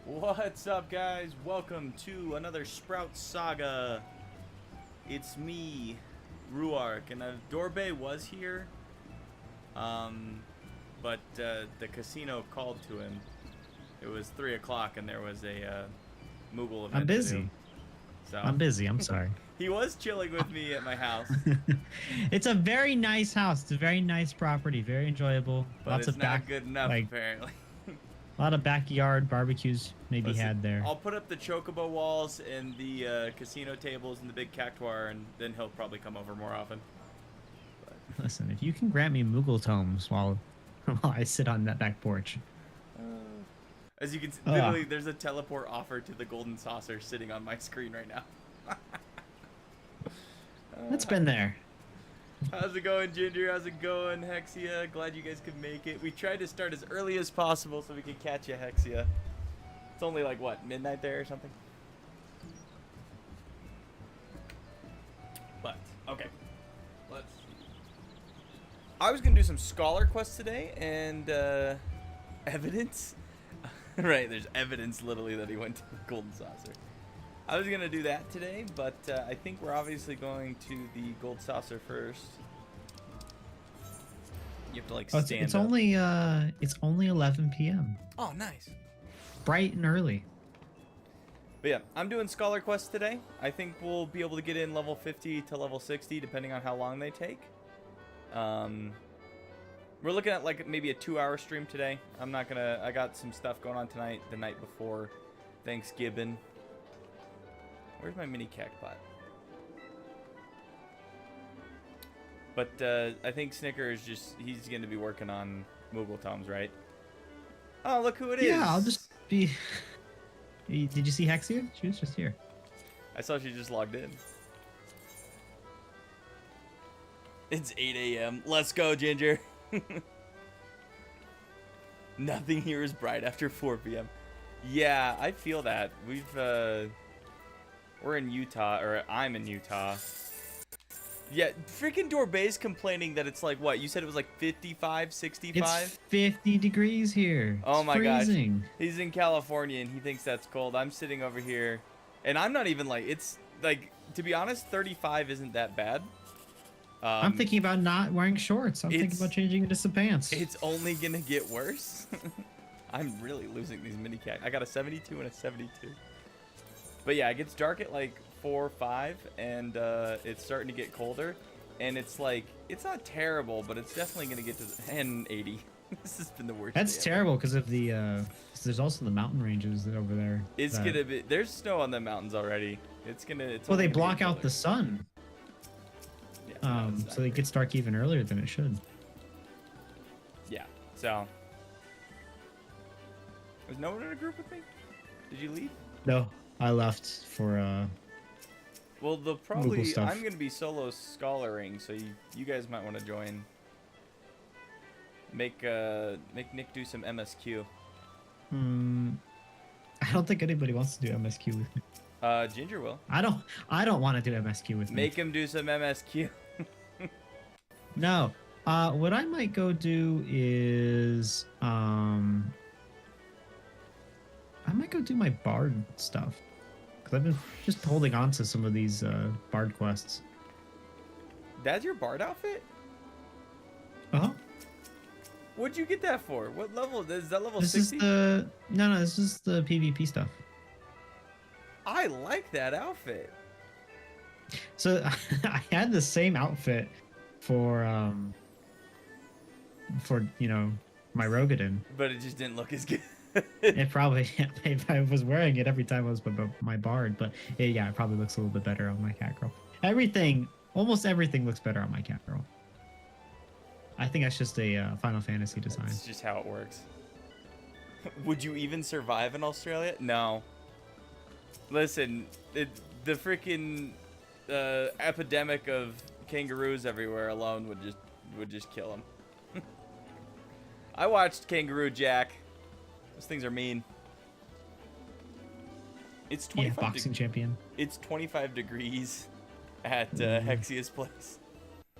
What's up, guys? Welcome to another Sprout Saga. It's me, Ruark, and Dorbe was here, but the casino called to him. It was 3 o'clock, and there was a Moogle event. I'm busy. So I'm busy. I'm sorry. He was chilling with me at my house. It's a very nice house. It's a very nice property. Very enjoyable. But Lots it's of not good enough, apparently. A lot of backyard barbecues maybe had there. I'll put up the chocobo walls and the casino tables and the big cactuar, and then he'll probably come over more often. But. Listen, if you can grant me Moogle tomes while I sit on that back porch. As you can see, literally, there's a teleport offer to the golden saucer sitting on my screen right now. It's been there. How's it going, Ginger? How's it going, Hexia? Glad you guys could make it. We tried to start as early as possible so we could catch you, Hexia. It's only like, what, midnight there or something? But, okay. Let's see. I was going to do some scholar quests today, and, evidence. Right, there's evidence, literally, that he went to the golden saucer. I was going to do that today, but I think we're obviously going to the gold saucer first. You have to, like, stand it's up. it's only 11 p.m. Oh, nice. Bright and early. But yeah, I'm doing scholar quests today. I think we'll be able to get in level 50 to level 60, depending on how long they take. We're looking at, like, maybe a 2-hour stream today. I got some stuff going on tonight, the night before Thanksgiving. Where's my mini cactbot? But I think Snicker he's going to be working on Moogle tomes, right? Oh, look who it is. Yeah, I'll just be... Did you see Hexia? She was just here. I saw she just logged in. It's 8 a.m. Let's go, Ginger. Nothing here is bright after 4 p.m. Yeah, I feel that. We're in Utah, or I'm in Utah. Yeah, freaking Dorbe's complaining that it's like, what? You said it was like 55, 65? It's 50 degrees here. Oh my freezing. gosh. He's in California and he thinks that's cold. I'm sitting over here and I'm not even like, it's like, to be honest, 35 isn't that bad. I'm thinking about not wearing shorts. I'm thinking about changing into some pants. It's only gonna get worse. I'm really losing these mini cat. I got a 72 and a 72. But yeah, it gets dark at like 4 or 5, and it's starting to get colder. And it's like, it's not terrible, but it's definitely gonna get to 80. This has been the worst. That's terrible because of the. There's also the mountain ranges over there. It's gonna be. There's snow on the mountains already. Well, they block out the sun. Yeah, so it gets dark even earlier than it should. Yeah. So. Was no one in a group with me? Did you leave? No, I left for. Well, I'm gonna be solo scholaring, so you guys might want to join. Make Nick do some MSQ. I don't think anybody wants to do MSQ with me. Ginger will. I don't want to do MSQ with me. Make him do some MSQ. No. What I might go do is I might go do my bard stuff. Because I've been just holding on to some of these bard quests. That's your bard outfit? Uh-huh. What'd you get that for? What level? Is that level 60? This is the... No, this is the PvP stuff. I like that outfit. So, I had the same outfit for you know, my Rogadin. But it just didn't look as good. It probably... I was wearing it every time I was my bard, but it probably looks a little bit better on my cat girl. Almost everything looks better on my cat girl. I think that's just a Final Fantasy design. It's just how it works. Would you even survive in Australia? No. Listen, the freaking epidemic of kangaroos everywhere alone would just kill him. I watched Kangaroo Jack. Those things are mean. It's 25. Yeah, boxing champion. It's 25 degrees at Hexia's place.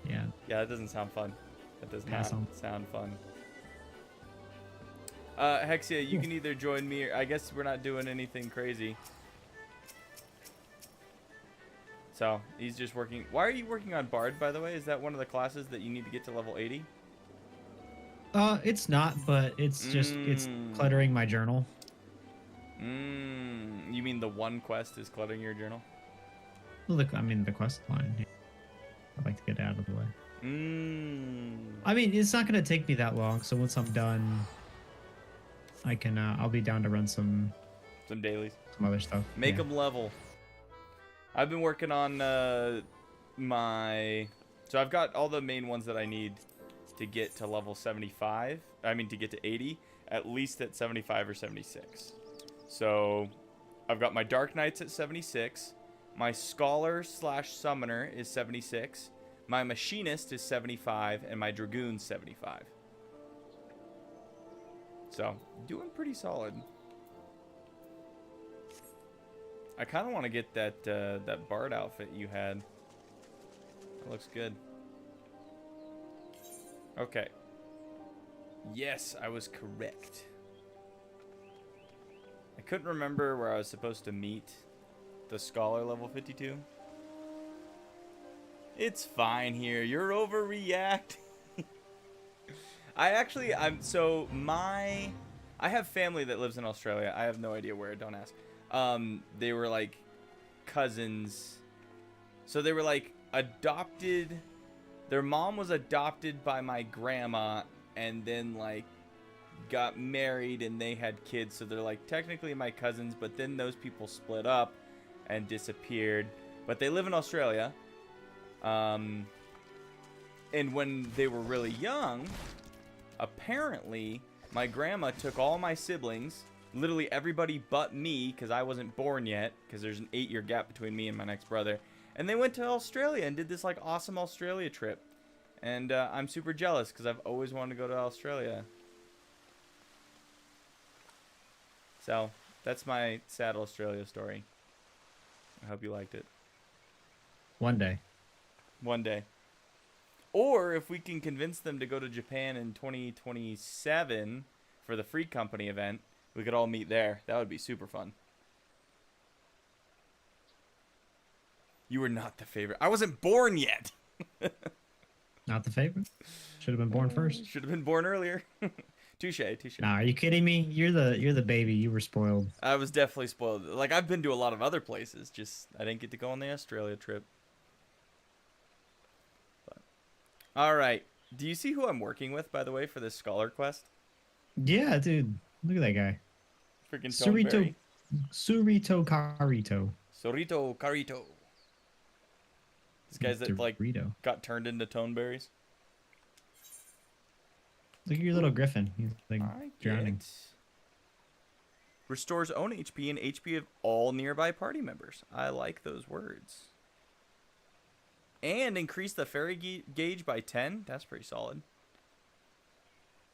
Yeah. Yeah, that doesn't sound fun. That does not sound fun. Hexia, you can either join me or I guess we're not doing anything crazy. So, he's just working. Why are you working on Bard, by the way? Is that one of the classes that you need to get to level 80? It's not, but it's just it's cluttering my journal. You mean the one quest is cluttering your journal? Well, I mean the quest line. Yeah. I'd like to get it out of the way. I mean, it's not gonna take me that long, so once I'm done, I can. I'll be down to run some dailies, some other stuff. Make them level. I've been working on so I've got all the main ones that I need to get to level 75. I mean, to get to 80, at least at 75 or 76. So I've got my Dark Knights at 76. My Scholar / Summoner is 76. My Machinist is 75. And my Dragoon's 75. So, doing pretty solid. I kind of want to get that that Bard outfit you had. That looks good. Okay. Yes, I was correct. I couldn't remember where I was supposed to meet the Scholar level 52. It's fine here. You're overreacting. I have family that lives in Australia. I have no idea where. Don't ask. They were like cousins. So they were like adopted. Their mom was adopted by my grandma and then like got married and they had kids. So they're like technically my cousins, but then those people split up and disappeared. But they live in Australia. And when they were really young, apparently my grandma took all my siblings, literally everybody but me, because I wasn't born yet, because there's an 8-year gap between me and my next brother, and they went to Australia and did this like awesome Australia trip. And I'm super jealous because I've always wanted to go to Australia. So that's my sad Australia story. I hope you liked it. One day. One day. Or if we can convince them to go to Japan in 2027 for the Free Company event, we could all meet there. That would be super fun. You were not the favorite. I wasn't born yet. Not the favorite. Should have been born first. Should have been born earlier. Touche. Nah, are you kidding me? You're the baby. You were spoiled. I was definitely spoiled. Like, I've been to a lot of other places. Just, I didn't get to go on the Australia trip. But. All right. Do you see who I'm working with, by the way, for this Scholar quest? Yeah, dude. Look at that guy. Freaking Toneberry. Surito Carito. Sorito Carito. These guys that, like, got turned into Toneberries. Look at your little griffin. He's, like, drowning. Restores own HP and HP of all nearby party members. I like those words. And increase the fairy gauge by 10. That's pretty solid.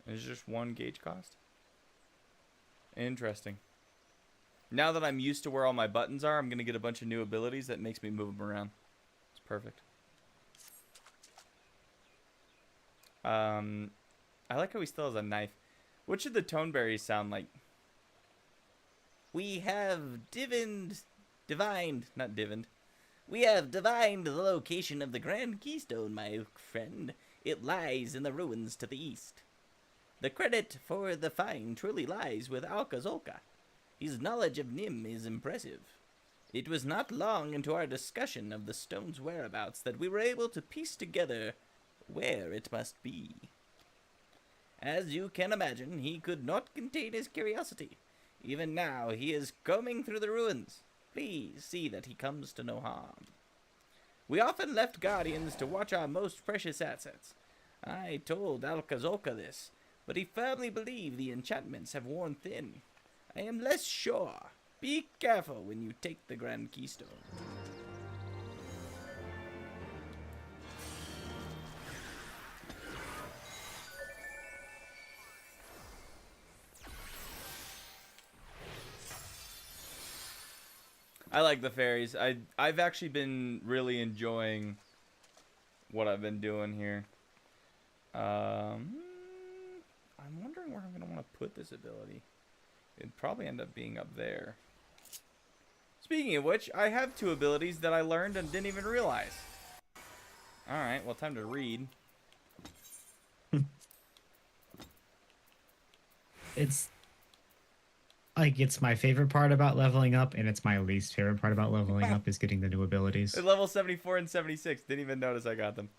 It's just 1 gauge cost. Interesting. Now that I'm used to where all my buttons are, I'm going to get a bunch of new abilities that makes me move them around. It's perfect. I like how he still has a knife. What should the Toneberries sound like? We have divined, not divined. We have divined the location of the Grand Keystone, my friend. It lies in the ruins to the east. The credit for the find truly lies with Alcazolca. His knowledge of Nim is impressive. It was not long into our discussion of the stone's whereabouts that we were able to piece together where it must be. As you can imagine, he could not contain his curiosity. Even now, he is combing through the ruins. Please see that he comes to no harm. We often left guardians to watch our most precious assets. I told Alcazolca this, but he firmly believed the enchantments have worn thin. I am less sure. Be careful when you take the Grand Keystone. I like the fairies. I've actually been really enjoying what I've been doing here. I'm wondering wondering where I'm going to want to put this ability. It'd probably end up being up there. Speaking of which, I have 2 abilities that I learned and didn't even realize. Alright, well, time to read. It's like it's my favorite part about leveling up, and it's my least favorite part about leveling up is getting the new abilities. At level 74 and 76. Didn't even notice I got them.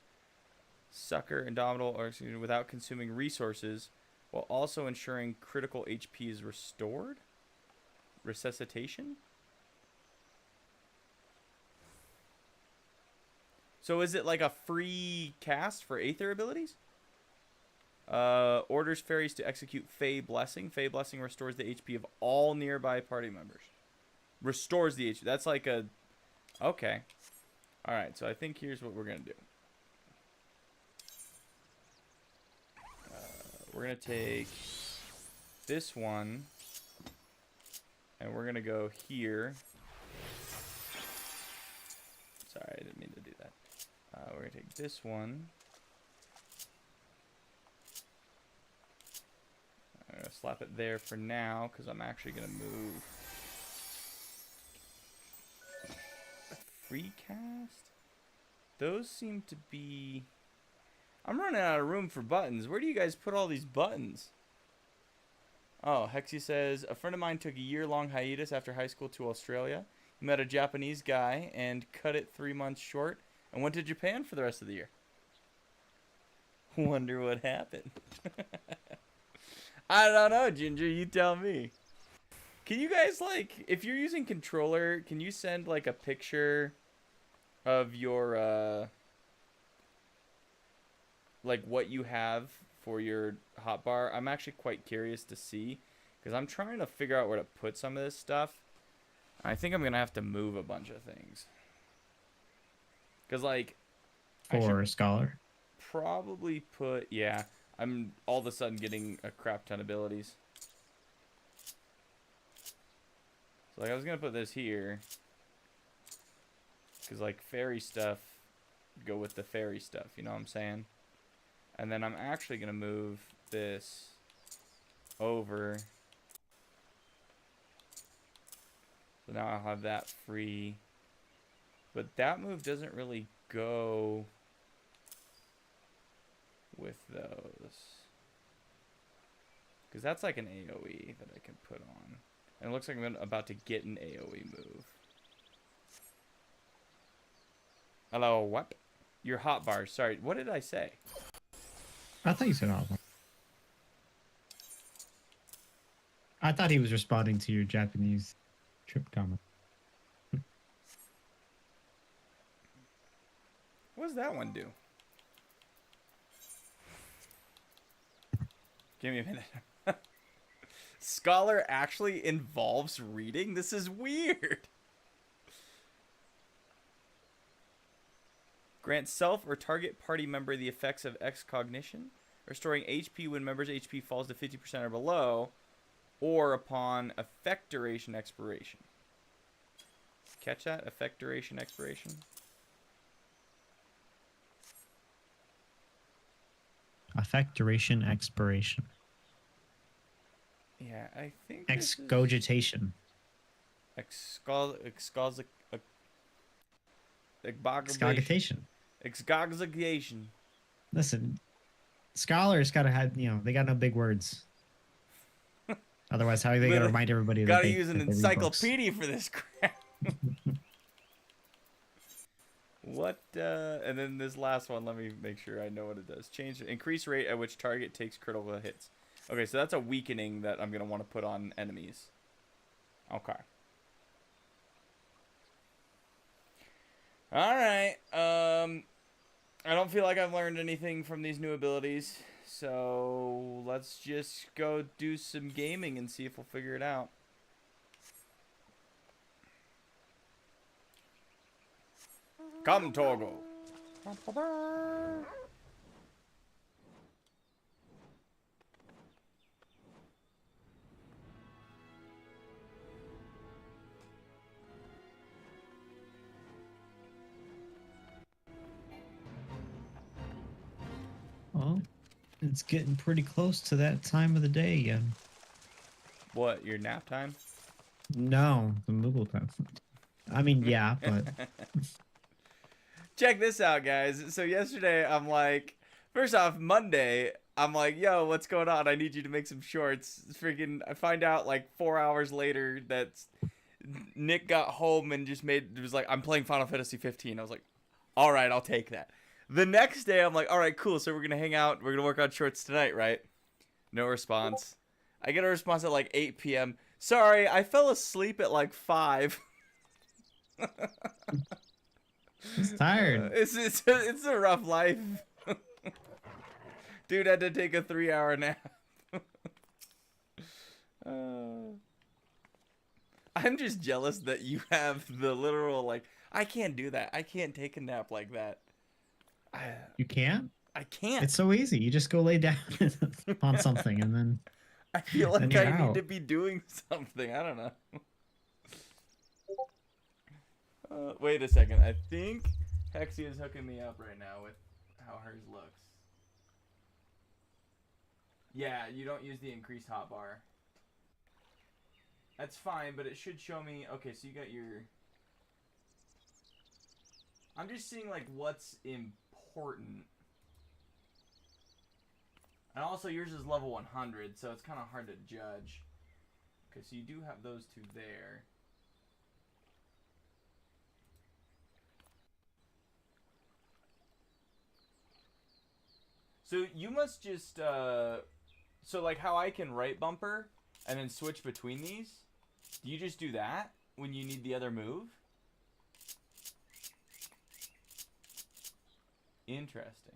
Sucker, Indomitable, or excuse me, without consuming resources, while also ensuring critical HP is restored? Resuscitation? So is it like a free cast for Aether abilities? Orders fairies to execute Fey Blessing. Fey Blessing restores the HP of all nearby party members. Restores the HP. That's like a... Okay. Alright, so I think here's what we're going to do. We're going to take this one, and we're going to go here. Sorry, I didn't mean to do that. We're going to take this one. I'm going to slap it there for now, because I'm actually going to move. Free cast? Those seem to be... I'm running out of room for buttons. Where do you guys put all these buttons? Oh, Hexy says, a friend of mine took a year-long hiatus after high school to Australia. He met a Japanese guy and cut it 3 months short and went to Japan for the rest of the year. Wonder what happened. I don't know, Ginger. You tell me. Can you guys, like, if you're using controller, can you send, like, a picture of your, like, what you have for your hotbar? I'm actually quite curious to see, because I'm trying to figure out where to put some of this stuff. I think I'm going to have to move a bunch of things. Because, like... For a scholar? Probably put... Yeah, I'm all of a sudden getting a crap ton of abilities. So, like, I was going to put this here. Because, like, fairy stuff go with the fairy stuff, you know what I'm saying? And then I'm actually going to move this over. So now I'll have that free. But that move doesn't really go with those. Because that's like an AoE that I can put on. And it looks like I'm about to get an AoE move. Hello, what? Your hotbar. Sorry, what did I say? I thought you said hotbar. I thought he was responding to your Japanese trip comment. What does that one do? Give me a minute. Scholar actually involves reading? This is weird. Grant self or target party member the effects of excognition, restoring HP when member's HP falls to 50% or below, or upon effect duration expiration. Catch that? Effect duration expiration? Effect duration expiration. Yeah, I think Excogitation. Excogitation. Excogitation. Listen, scholars gotta have, you know, they got no big words. Otherwise, how are they gonna remind everybody? Gotta use an encyclopedia for this crap. What? And then this last one, let me make sure I know what it does. Increase rate at which target takes critical hits. Okay, so that's a weakening that I'm gonna want to put on enemies. Okay. Alright, I don't feel like I've learned anything from these new abilities, so let's just go do some gaming and see if we'll figure it out. Come, Togo. Well, It's getting pretty close to that time of the day again. What, your nap time? No, the Moogle time. I mean, yeah, but Check this out, guys. So yesterday, I'm like, first off, Monday, I'm like, yo, what's going on? I need you to make some shorts. Freaking, I find out like 4 hours later that Nick got home and just it was like, I'm playing Final Fantasy 15. I was like, all right, I'll take that. The next day, I'm like, all right, cool. So we're going to hang out. We're going to work on shorts tonight, right? No response. I get a response at like 8 p.m. Sorry, I fell asleep at like 5. it's tired. It's a rough life. Dude had to take a 3-hour nap. I'm just jealous that you have the literal, like, I can't do that. I can't take a nap like that. You can't? I can't. It's so easy. You just go lay down on something and then I feel like you're I need out. to be doing something. I don't know. Wait a second. I think Hexy is hooking me up right now with how hers looks. Yeah, you don't use the increased hotbar. That's fine, but it should show me... Okay, so you got your... I'm just seeing, like, what's important. And also, yours is level 100, so it's kind of hard to judge. Okay, so you do have those two there. So you must just, so like how I can right bumper and then switch between these, do you just do that when you need the other move? Interesting.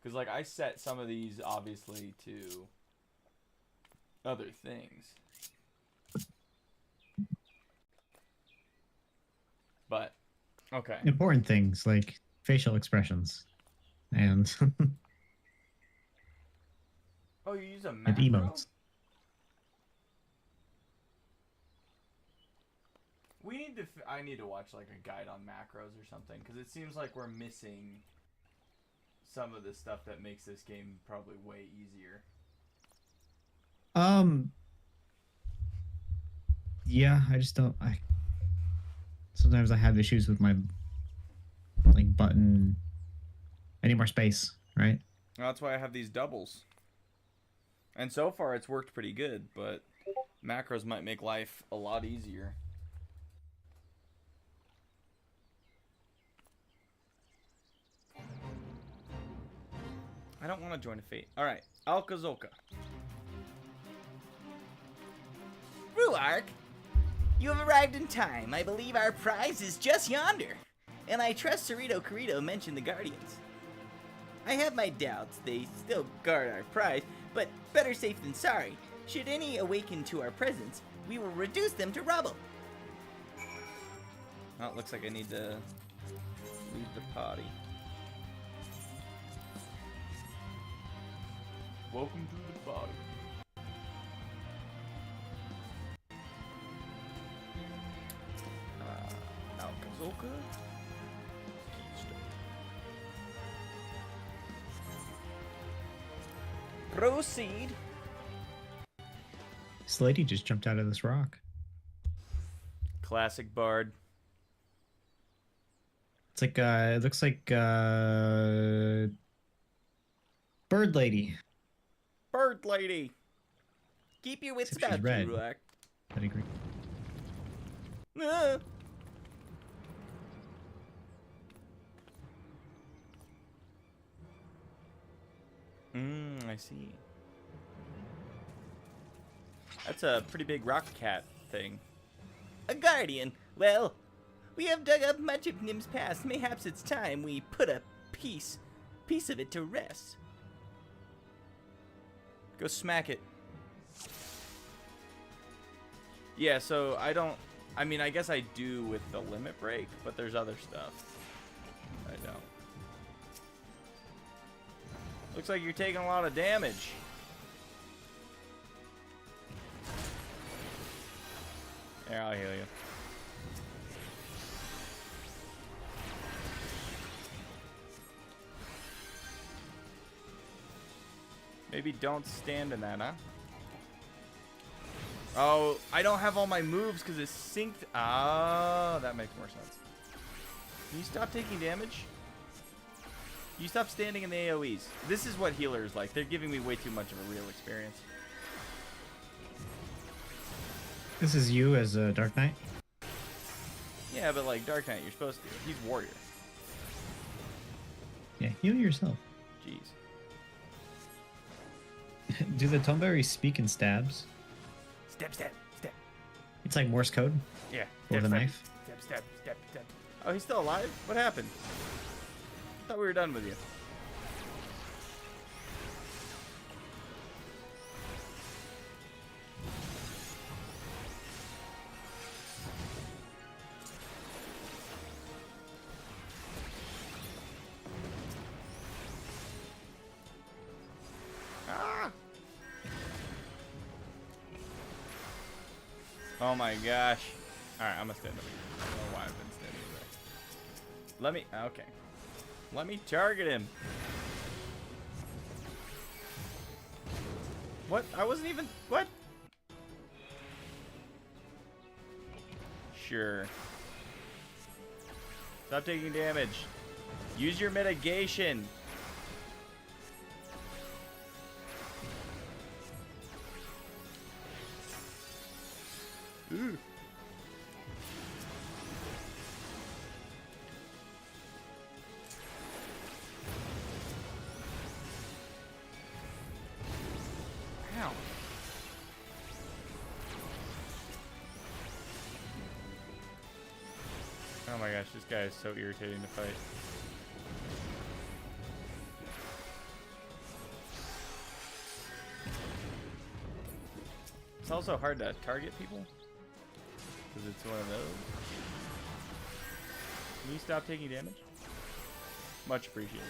Because like I set some of these obviously to other things. But, okay. Important things like facial expressions and Oh, you use a and macro? emotes. We need to. I need to watch like a guide on macros or something because it seems like we're missing some of the stuff that makes this game probably way easier. Yeah, I just don't. Sometimes I have issues with my like button. I need more space, right? That's why I have these doubles. And so far it's worked pretty good, but macros might make life a lot easier. I don't want to join a fate. Alright, Alkazolka. Ruark, you have arrived in time. I believe our prize is just yonder. And I trust Cerrito Corrito mentioned the Guardians. I have my doubts. They still guard our prize, but better safe than sorry. Should any awaken to our presence, we will reduce them to rubble. Oh, it looks like I need to leave the party. Welcome to the party. Alkazolka. Proceed. This lady just jumped out of this rock. Classic bard. It's like it looks like bird lady. Bird lady. Keep your wits Except she's about red. you, Ruark. I agree. Ah. I see. That's a pretty big rock cat thing. A guardian. Well, we have dug up much of Nim's past. Mayhaps it's time we put a piece of it to rest. Go smack it. Yeah, so I don't... I mean, I guess I do with the limit break, but there's other stuff I don't. Looks like you're taking a lot of damage. Here, I'll heal you. Maybe don't stand in that, huh? Oh, I don't have all my moves because it's synced. Ah, that makes more sense. Can you stop taking damage? You stop standing in the AoEs. This is what healers like. They're giving me way too much of a real experience. This is you as a Dark Knight? Yeah, but like Dark Knight, you're supposed to. He's warrior. Yeah, heal yourself. Jeez. Do the Tomberries speak in stabs? Step, step, step. It's like Morse code Yeah. with a step, knife. Step, step, step, step. Oh, he's still alive? What happened? Thought we were done with you. Ah! Oh my gosh. Alright, I'm gonna stand up here. I don't know why I've been standing there. Let me. Okay. Let me target him. What? I wasn't even. What? Sure. Stop taking damage. Use your mitigation. Ooh. Ow. Oh my gosh, this guy is so irritating to fight. It's also hard to target people because it's one of those. Can you stop taking damage? Much appreciated.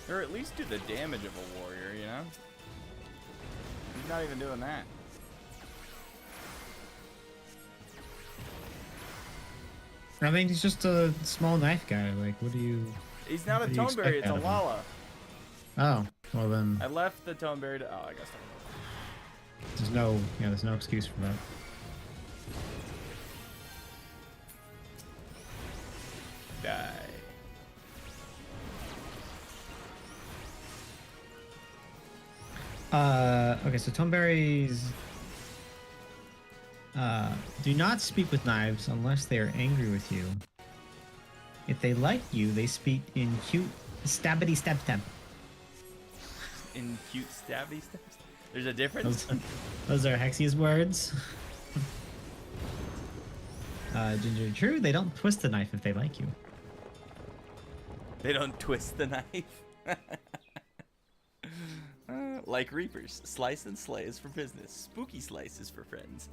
Or at least do the damage of a warrior, you know? He's not even doing that. I think he's just a small knife guy. Like, what do you... He's not a What do you Toneberry, expect it's a out of him? Lala. Oh, well then, I left the Toneberry to... Oh, I guess there's no excuse for that. Die. Okay, so Tomberries do not speak with knives unless they are angry with you. If they like you, they speak in cute stabbity stab stab. In cute stabby steps? There's a difference? Those are Hexia's words. Ginger, true, they don't twist the knife if they like you. They don't twist the knife. Like Reapers, slice and slay is for business. Spooky slice is for friends.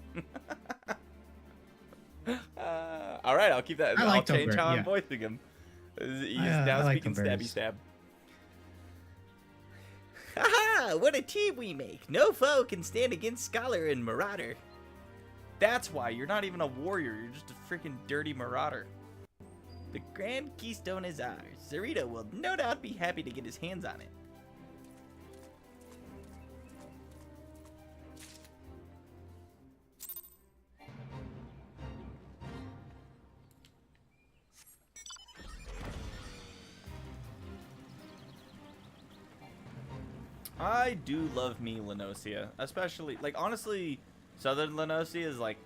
All right, I'll keep that. I I'll like change Tober, how I'm yeah. voicing him. He's I now like speaking Tober's. stabby stab. Haha! What a team we make! No foe can stand against Scholar and Marauder. That's why you're not even a warrior. You're just a freaking dirty marauder. The Grand Keystone is ours. Zarito will no doubt be happy to get his hands on it. I do love me Lenosia, especially like honestly, Southern Lenosia is like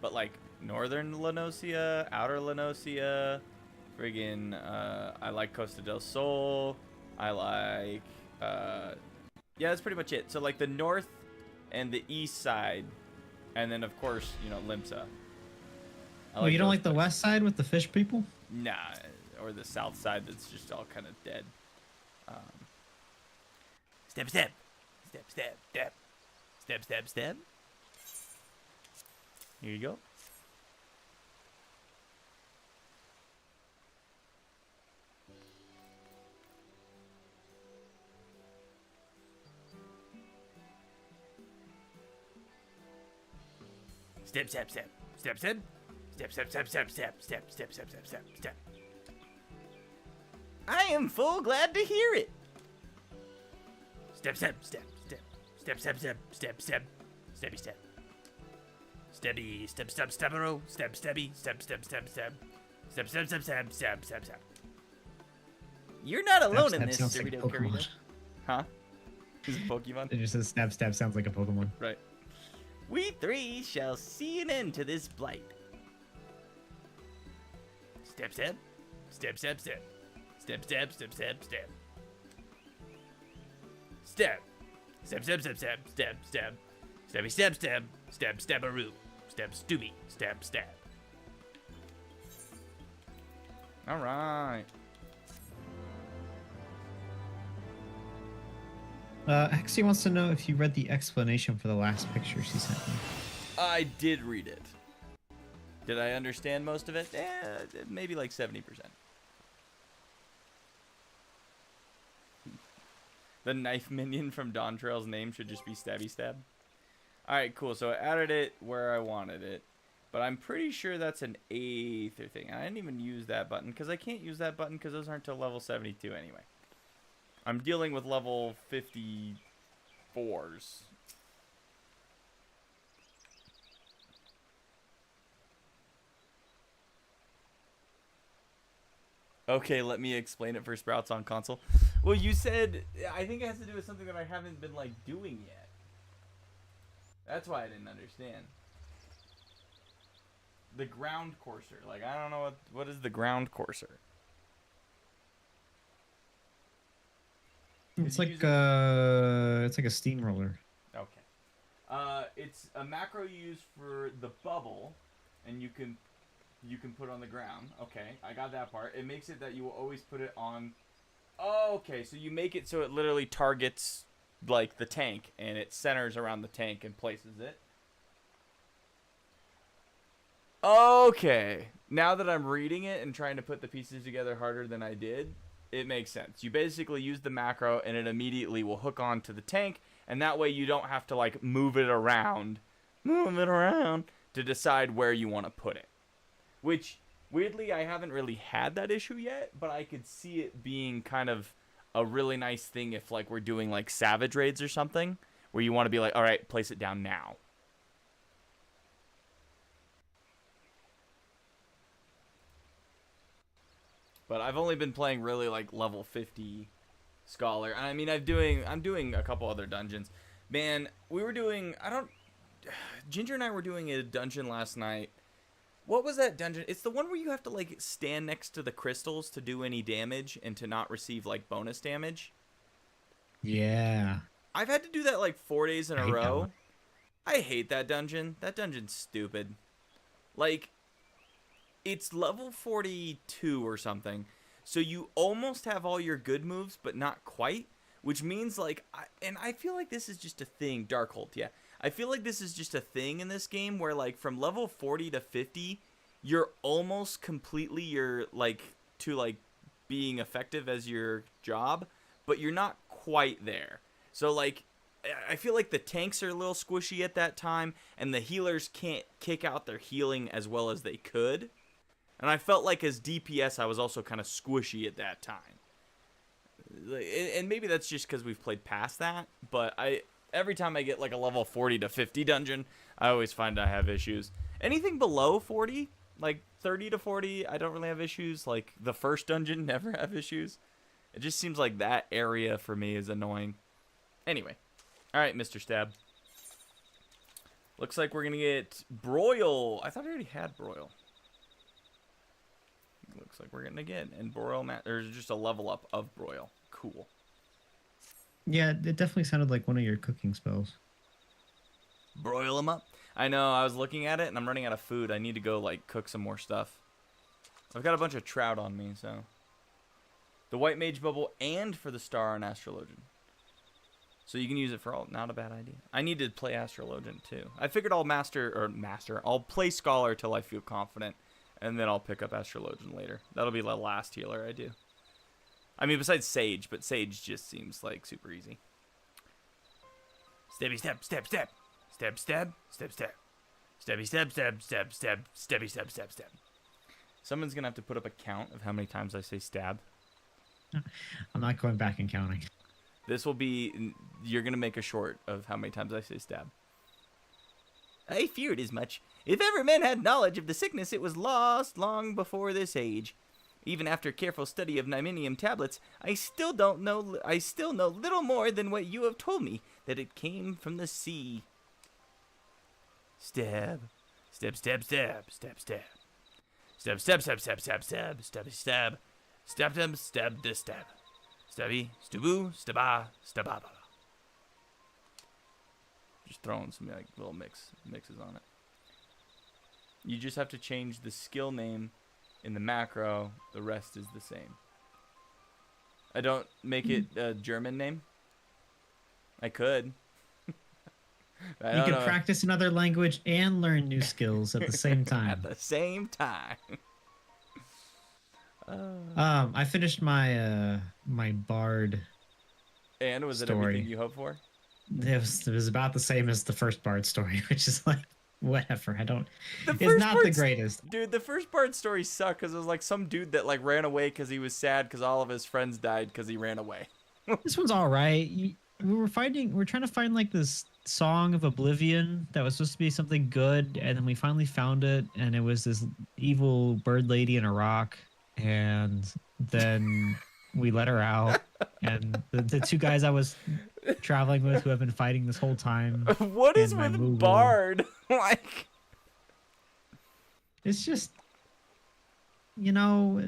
but like Northern Lenosia, Outer Lenosia, friggin' I like Costa del Sol. I like yeah, that's pretty much it. So like the north and the east side, and then of course Limsa. Oh, you don't those like the places. west side with the fish people? Nah, or the south side that's just all kind of dead. Step, step. Step, step, step. Step, step, step. Here you go. Step, step, step. Step, step. Step, step, step, step, step, step, step, step, step, step, step. I am full glad to hear it. Step, step, step, step. Step, step, step, step, step. Steppy, step. Steppy, step, step, step-a-row. Step, steppy, step, step, step, step. Step, step, step, step, step, step, step. You're not alone in this, sounds like Dorito Pokemon. Curito. Huh? Is it Pokemon? It just says stab stab sounds like a Pokemon. Right. We three shall see an end to this blight. Step, step. Step, step, step. Step, step, step, step, step. Step. Step, step, step, step, step, step. Steppy, step, step. Step, step-a-roo. Step, stooby. Step, step. All right. Hexy wants to know if you read the explanation for the last picture she sent me. I did read it. Did I understand most of it? Maybe like 70%. The knife minion from Dawn Trail's name should just be Stabby Stab. Alright, cool. So I added it where I wanted it. But I'm pretty sure that's an Aether thing. I didn't even use that button because I can't use that button because those aren't till level 72 anyway. I'm dealing with level 54s. Okay, let me explain it for Sprouts on console. Well, you said, I think it has to do with something that I haven't been, like, doing yet. That's why I didn't understand. The ground courser. Like, I don't know what is the ground courser? It's Did you like use it's like a steamroller. Okay. It's a macro you use for the bubble, and you can put on the ground. Okay, I got that part. It makes it that you will always put it on. Oh, okay, so you make it so it literally targets like the tank, and it centers around the tank and places it. Okay, now that I'm reading it and trying to put the pieces together harder than I did, it makes sense. You basically use the macro, and it immediately will hook onto the tank, and that way you don't have to like move it around to decide where you want to put it. Which, weirdly, I haven't really had that issue yet, but I could see it being kind of a really nice thing if, like, we're doing, like, Savage Raids or something, where you want to be like, alright, place it down now. But I've only been playing really, like, level 50 Scholar. I mean, I'm doing a couple other dungeons. Man, we were doing, Ginger and I were doing a dungeon last night. What was that dungeon? It's the one where you have to, like, stand next to the crystals to do any damage and to not receive, like, bonus damage. Yeah. I've had to do that, like, 4 days in I a hate that row. one. I hate that dungeon. That dungeon's stupid. Like, it's level 42 or something. So you almost have all your good moves, but not quite. Which means, like, I feel like this is just a thing. Darkhold, yeah. I feel like this is just a thing in this game where, like, from level 40 to 50, you're almost completely being effective as your job, but you're not quite there. So, like, I feel like the tanks are a little squishy at that time, and the healers can't kick out their healing as well as they could. And I felt like as DPS, I was also kind of squishy at that time. And maybe that's just because we've played past that, but every time I get like a level 40 to 50 dungeon, I always find I have issues. Anything below 40, like 30 to 40, I don't really have issues. Like the first dungeon, never have issues. It just seems like that area for me is annoying. Anyway, all right, Mr. Stab. Looks like we're gonna get Broil. I thought I already had Broil. Looks like we're getting again, and Broil, there's just a level up of Broil. Cool. Yeah, it definitely sounded like one of your cooking spells. Broil them up. I know, I was looking at it, and I'm running out of food. I need to go, like, cook some more stuff. I've got a bunch of trout on me, so. The White Mage Bubble and for the Star on Astrologian. So you can use it for all. Not a bad idea. I need to play Astrologian, too. I figured I'll play Scholar till I feel confident, and then I'll pick up Astrologian later. That'll be the last healer I do. I mean, besides Sage, but Sage just seems like super easy. Steppy step, step, step. Step, step, step, step. Stabby, stab, stab, stab, stab, stabby, stab, stab, stab. Someone's gonna have to put up a count of how many times I say stab. I'm not going back and counting. This will be, you're gonna make a short of how many times I say stab. I feared as much. If ever men had knowledge of the sickness, it was lost long before this age. Even after careful study of Nyminium tablets, I still know little more than what you have told me, that it came from the sea. Stab. Stab, stab, stab, stab, stab. Stab, stab, stab, stab, stab, stab, stabby, stab. Stab them, stab this stab. Stabby, stubu, staba, stababa. Just throwing some like little mixes on it. You just have to change the skill name in the macro. The rest is the same. I don't make it a German name. I could. You can practice another language and learn new skills at the same time. At the same time. I finished my my bard. And was it story. everything you hoped for? It was about the same as the first bard story, which is like whatever. I don't. The It's first not the part's- greatest. Dude, the first part story sucked because it was like some dude that like ran away because he was sad because all of his friends died because he ran away. This one's all right. We're trying to find like this Song of Oblivion that was supposed to be something good, and then we finally found it, and it was this evil bird lady in a rock, and then we let her out, and the two guys I was traveling with who have been fighting this whole time. What is And my with Moogle. Bard? Like, It's just, you know,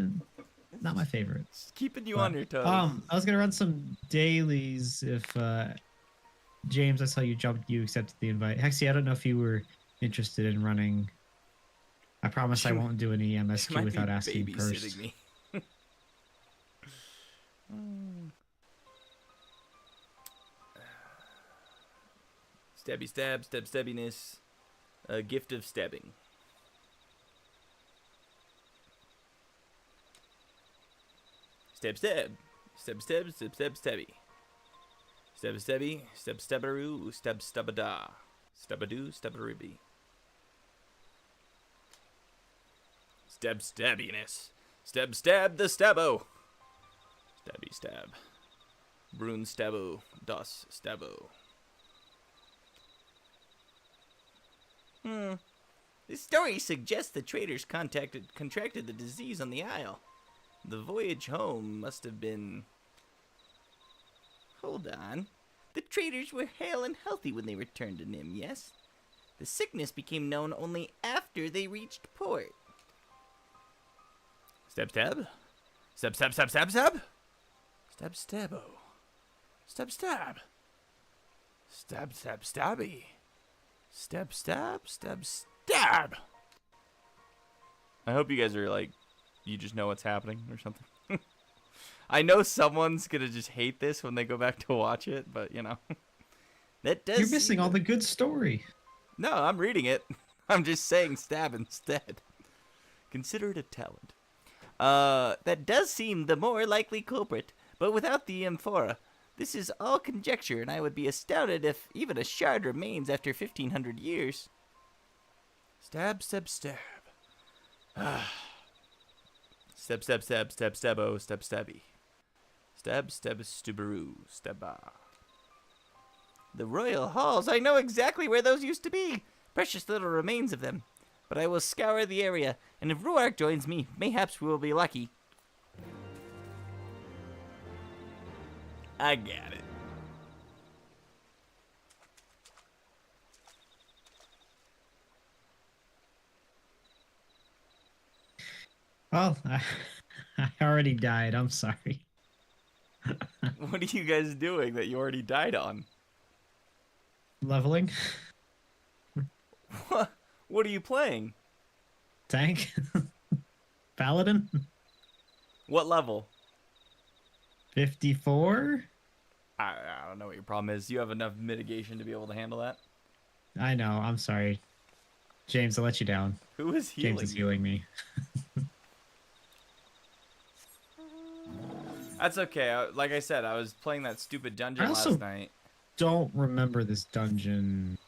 not my favorite. it's keeping you But, on your toes. I was gonna run some dailies if James, I saw you accepted the invite. Hexy, I don't know if you were interested in running. I promise I won't do any You MSQ might without be asking babysitting first. me. Stabby stab, stab stabbiness. A gift of stabbing. Stab stab. Stab stab, stab stab stabby. Stab stabby, stab stabbaroo, stab stabada. Stabadoo, stabbaribby. Stab stabbiness. Stab stab the stabbo. Stabby stab. Brun stabbo. Das stabbo. This story suggests the traders contracted the disease on the isle. The voyage home must have been... Hold on. The traders were hale and healthy when they returned to Nim, yes? The sickness became known only after they reached port. Stab stab. Stab stab stab stab stab. Stab stabbo. Stab stab. Stab stab stabby. Stab stab stab stab. I hope you guys are like, you just know what's happening or something. I know someone's gonna just hate this when they go back to watch it, but you know. That does You're missing seem- all the good story. No, I'm reading it. I'm just saying stab instead. Consider it a talent. That does seem the more likely culprit, but without the amphora. This is all conjecture, and I would be astounded if even a shard remains after 1,500 years. Stab stab stab. Stab stab stab stab stabbo stab stabby. Stab stab stubaroo stabba. The royal halls, I know exactly where those used to be. Precious little remains of them. But I will scour the area, and if Ruark joins me, mayhaps we will be lucky. I got it. Well, I already died. I'm sorry. What are you guys doing that you already died on? Leveling? What are you playing? Tank? Paladin? What level? 54? I don't know what your problem is. You have enough mitigation to be able to handle that. I know. I'm sorry. James, I let you down. Who is healing? James is you? healing me. That's okay. Like I said, I was playing that stupid dungeon I also- last night. Don't remember this dungeon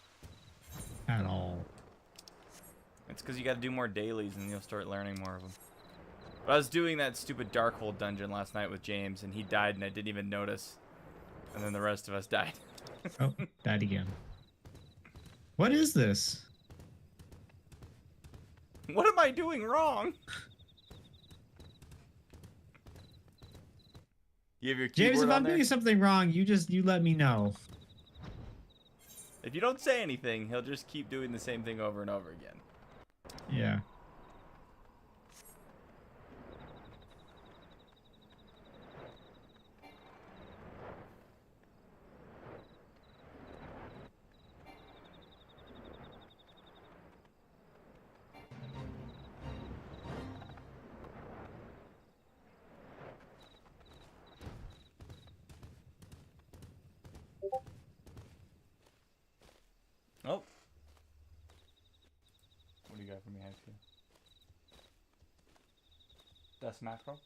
at all. It's because you got to do more dailies and you'll start learning more of them. But I was doing that stupid dark hole dungeon last night with James, and he died, and I didn't even notice. And then the rest of us died. Oh, died again. What is this? What am I doing wrong? You have your keyboard James, if on I'm there? doing something wrong, you let me know. If you don't say anything, he'll just keep doing the same thing over and over again. Yeah. Oh. What do you got for me, Haiku? That's macro?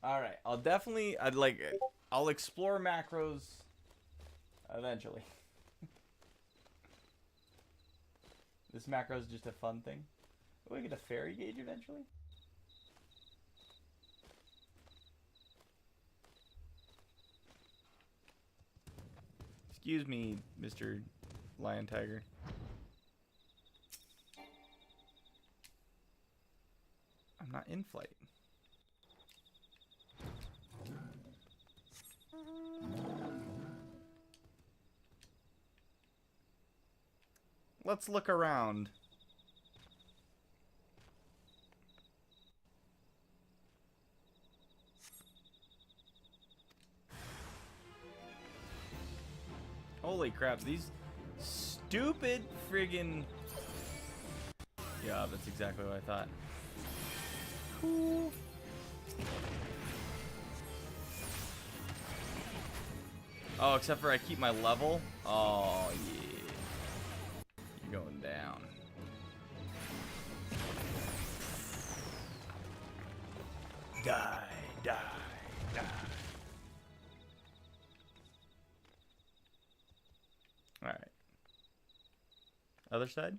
Alright, I'll explore macros eventually. This macro is just a fun thing. Will we get a fairy gauge eventually? Excuse me, Mr. Lion Tiger. I'm not in flight. Let's look around. Holy crap, these stupid friggin... Yeah, that's exactly what I thought. Cool. Oh, except for I keep my level? Oh, yeah. You're going down. Die, die, die. Alright. Other side?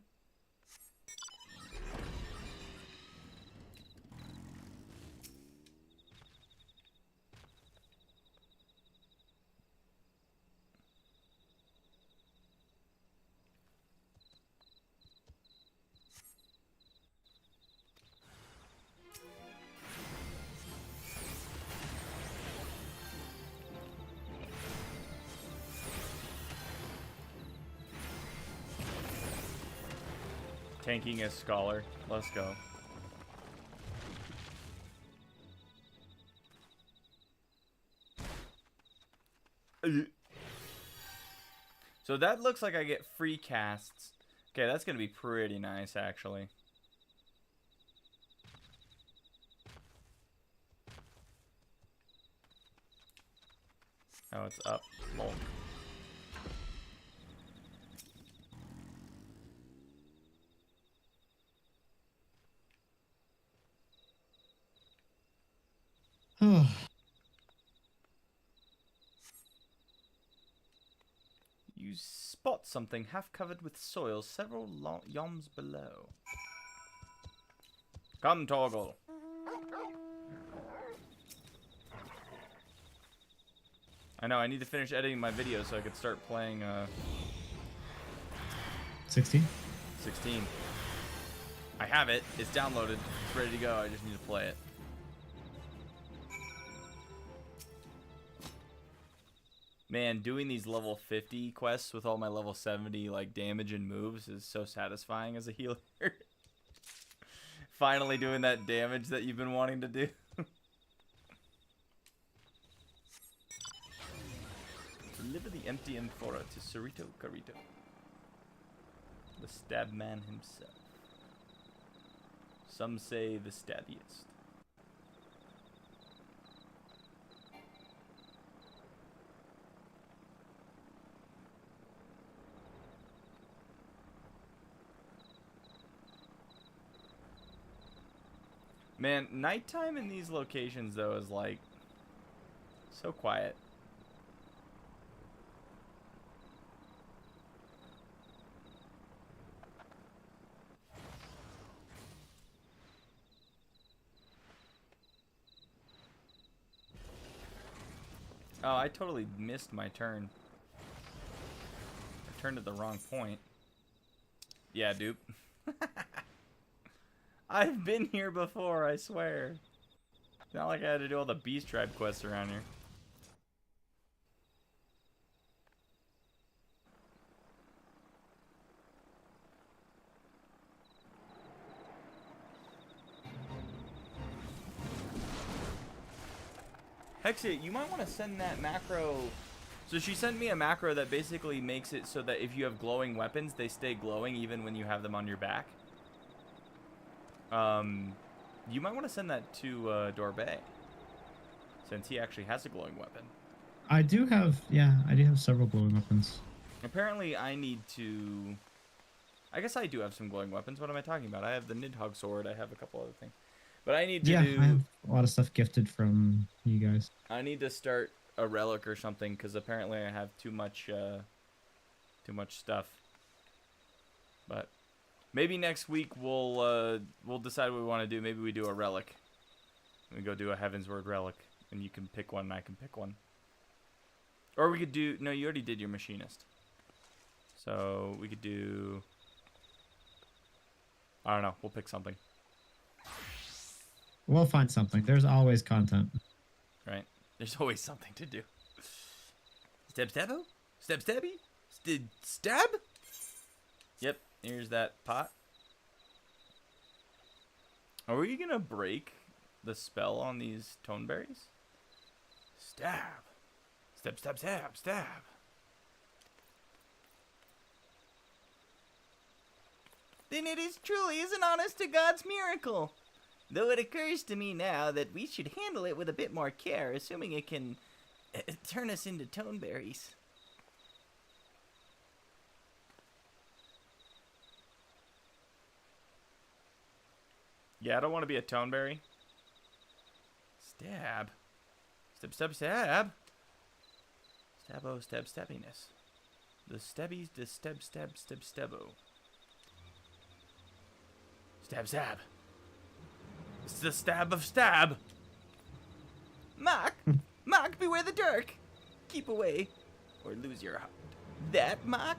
Tanking a scholar. Let's go. So that looks like I get free casts. Okay, that's gonna be pretty nice, actually. Oh, it's up. Lol. You spot something half covered with soil several yoms below. Come, Toggle. I know, I need to finish editing my video so I could start playing 16? 16. I have it. It's downloaded. It's ready to go. I just need to play it. Man, doing these level 50 quests with all my level 70 like damage and moves is so satisfying as a healer. Finally doing that damage that you've been wanting to do. Deliver the empty amphora to Cerrito Carrito, the stab man himself. Some say the stabbiest. Man, nighttime in these locations, though, is like so quiet. Oh, I totally missed my turn. I turned at the wrong point. Yeah, dupe. I've been here before, I swear. It's not like I had to do all the Beast Tribe quests around here. Hexit, you might want to send that macro. So she sent me a macro that basically makes it so that if you have glowing weapons, they stay glowing even when you have them on your back. You might want to send that to Dorbay, since he actually has a glowing weapon. I do have, yeah, I do have several glowing weapons. Apparently, I need to. I guess I do have some glowing weapons. What am I talking about? I have the Nidhogg sword. I have a couple other things, but I need to do. I have a lot of stuff gifted from you guys. I need to start a relic or something because apparently I have too much stuff. But maybe next week we'll decide what we want to do. Maybe we do a relic. We go do a Heaven's Word relic, and you can pick one, and I can pick one. Or we could do. No, you already did your machinist. So we could do. I don't know. We'll pick something. We'll find something. There's always content. Right. There's always something to do. Stab stabbo? Stab stabby? Stab? Yep, here's that pot. Are we gonna break the spell on these toneberries? Stab. Stab, stab, stab, stab. Then it is truly is an honest to God's miracle. Though it occurs to me now that we should handle it with a bit more care, assuming it can turn us into toneberries. Yeah, I don't want to be a toneberry. Stab. Stab, stab, stab. Stabbo, stab, stabbiness. The stabbies, the stab, stab, stab, stabbo. Stab, stab. It's the stab of stab. Mock! Mock, beware the dark! Keep away, or lose your heart. That, Mock?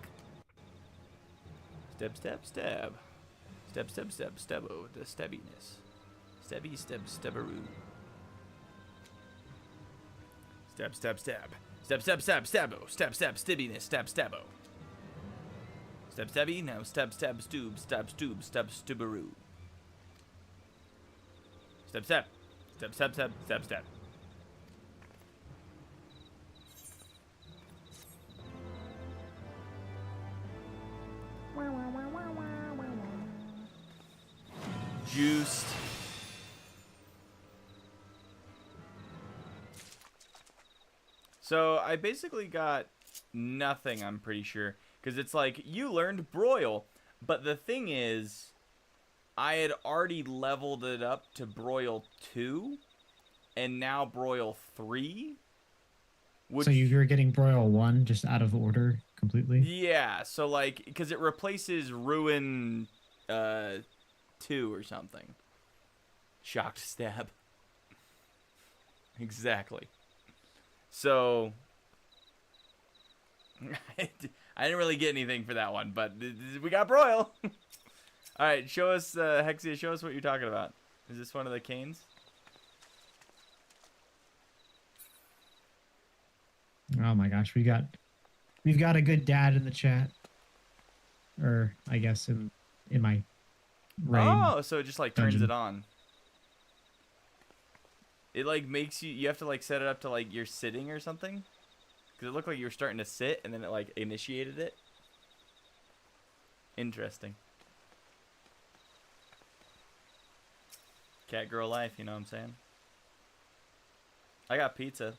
Stab, stab, stab. Stab, stab, stab, stabbo. The stabbiness. Stabby, stab, stabbaroo. Stab, stab, stab. Stab, stab, stab, stabbo. Stab, stab, stibbiness. Stab, stabbo. Stab, stabby. Now stab, stab, stoob. Stab, stoob. Stab, stubbaroo. Stab, stab. Stab, stab, stab, stab, stab. Juiced. So I basically got nothing, I'm pretty sure. Because it's like, you learned Broil. But the thing is, I had already leveled it up to Broil 2. And now Broil 3. So you were getting Broil 1 just out of order completely? Yeah, so like, because it replaces Ruin 2 or something. Shocked stab. Exactly. So, I didn't really get anything for that one, but we got Broil. Alright, show us, Hexia, show us what you're talking about. Is this one of the canes? Oh my gosh, we've got a good dad in the chat. Or I guess in my raid. Oh, so it just like turns dungeon. it on. It like makes you have to like set it up to like you're sitting or something. Because it looked like you were starting to sit and then it like initiated it. Interesting. Cat girl life, you know what I'm saying? I got pizza.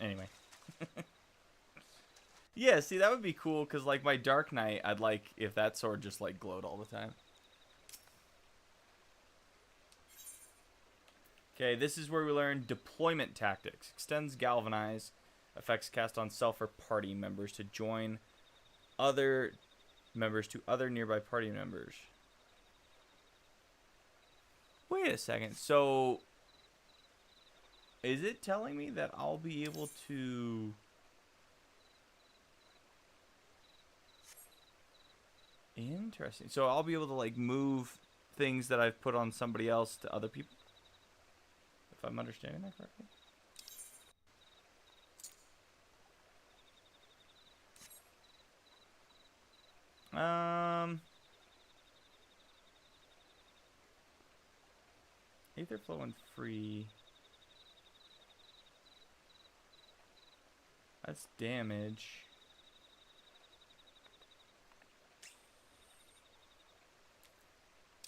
Anyway. Yeah, see, that would be cool, because, like, my Dark Knight, I'd like if that sword just, like, glowed all the time. Okay, this is where we learn deployment tactics. Extends galvanize. Effects cast on self or party members to join other members to other nearby party members. Wait a second, so Is it telling me that I'll be able to... Interesting. So I'll be able to, like, move things that I've put on somebody else to other people? If I'm understanding that correctly? Aether flow and free. That's damage.